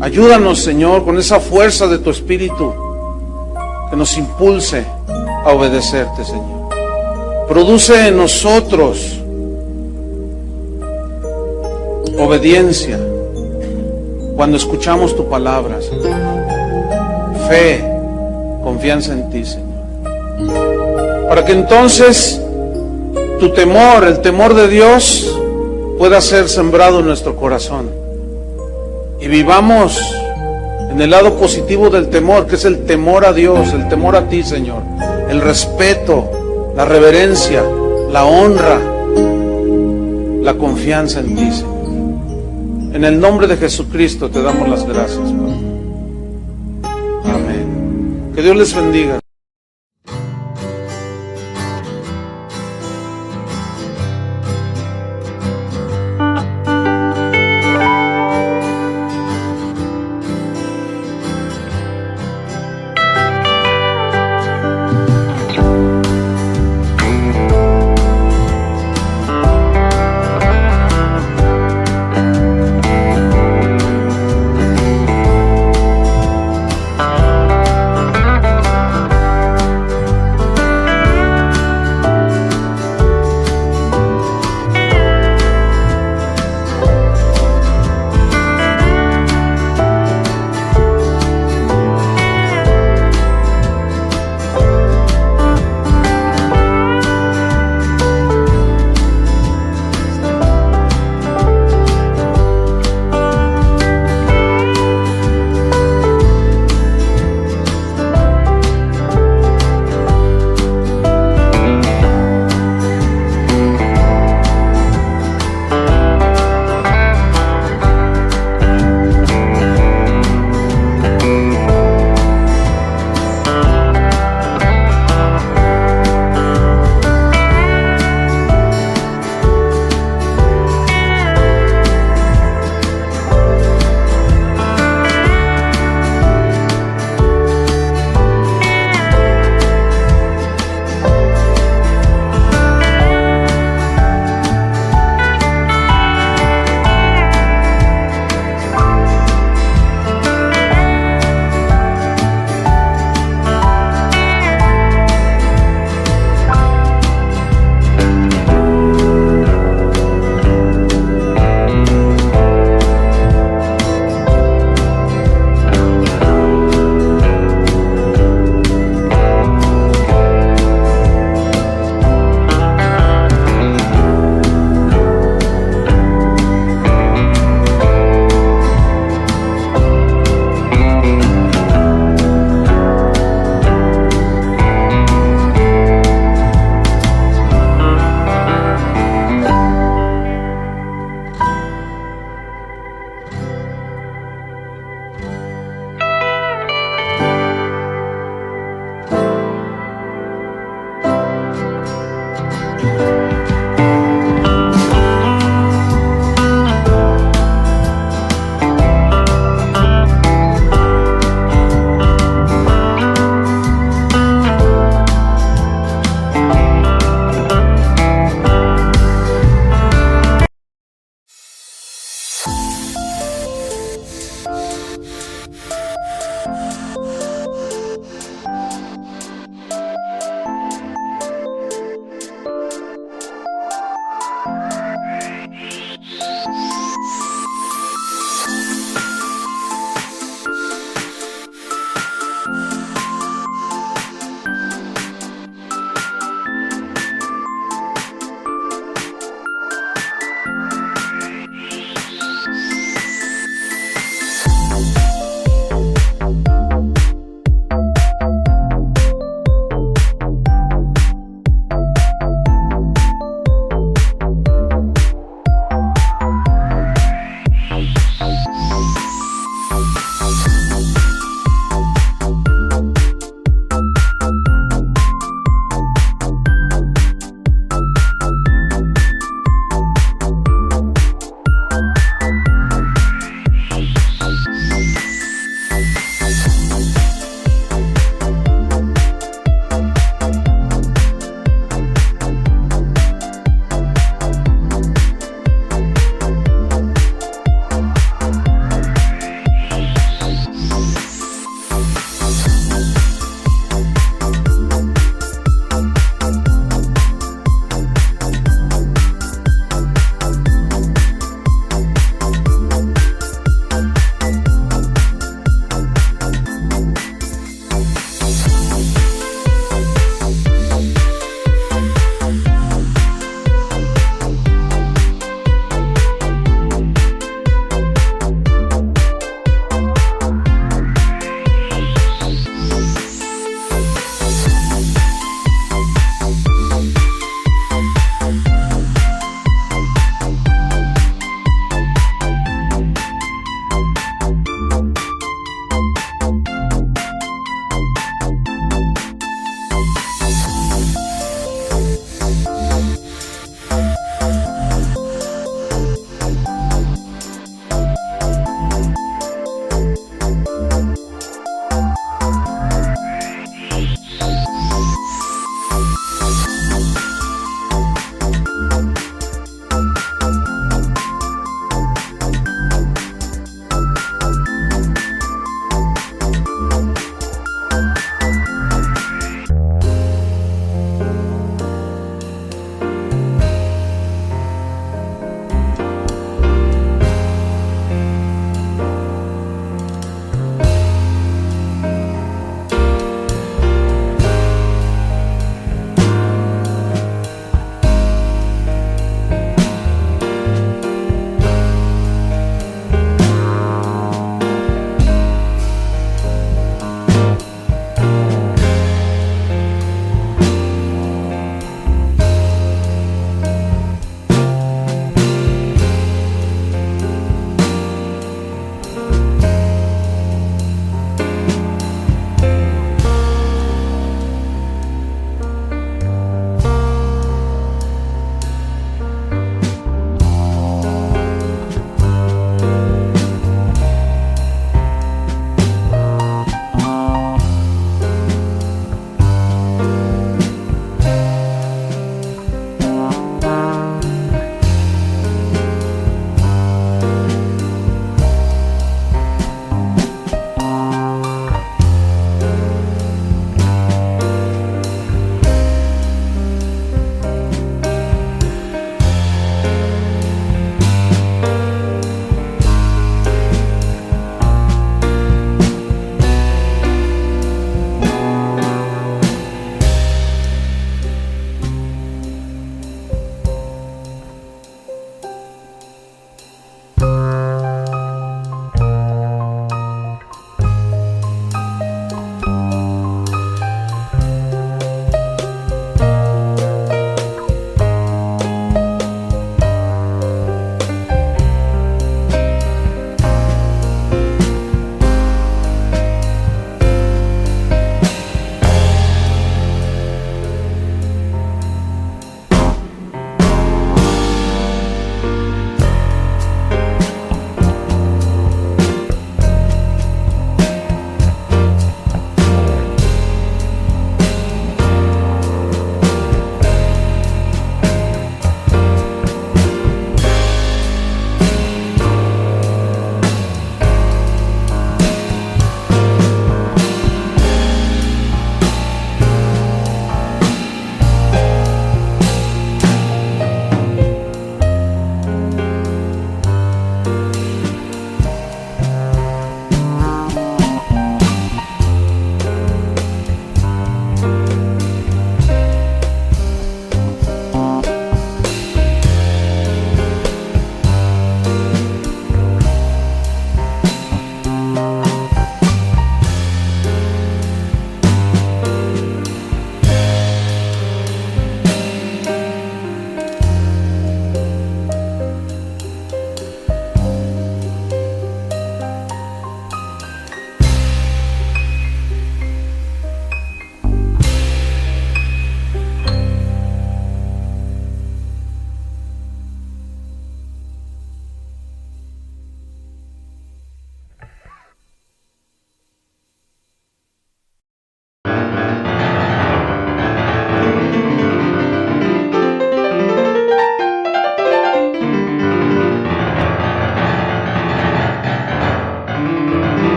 Ayúdanos, Señor, con esa fuerza de tu Espíritu que nos impulse a obedecerte, Señor. Produce en nosotros obediencia cuando escuchamos tu palabra, Señor. Fe, confianza en ti, Señor. Para que entonces tu temor, el temor de Dios, pueda ser sembrado en nuestro corazón. Y vivamos en el lado positivo del temor, que es el temor a Dios, el temor a ti, Señor. El respeto, la reverencia, la honra, la confianza en ti, Señor. En el nombre de Jesucristo te damos las gracias, Padre. Amén. Que Dios les bendiga.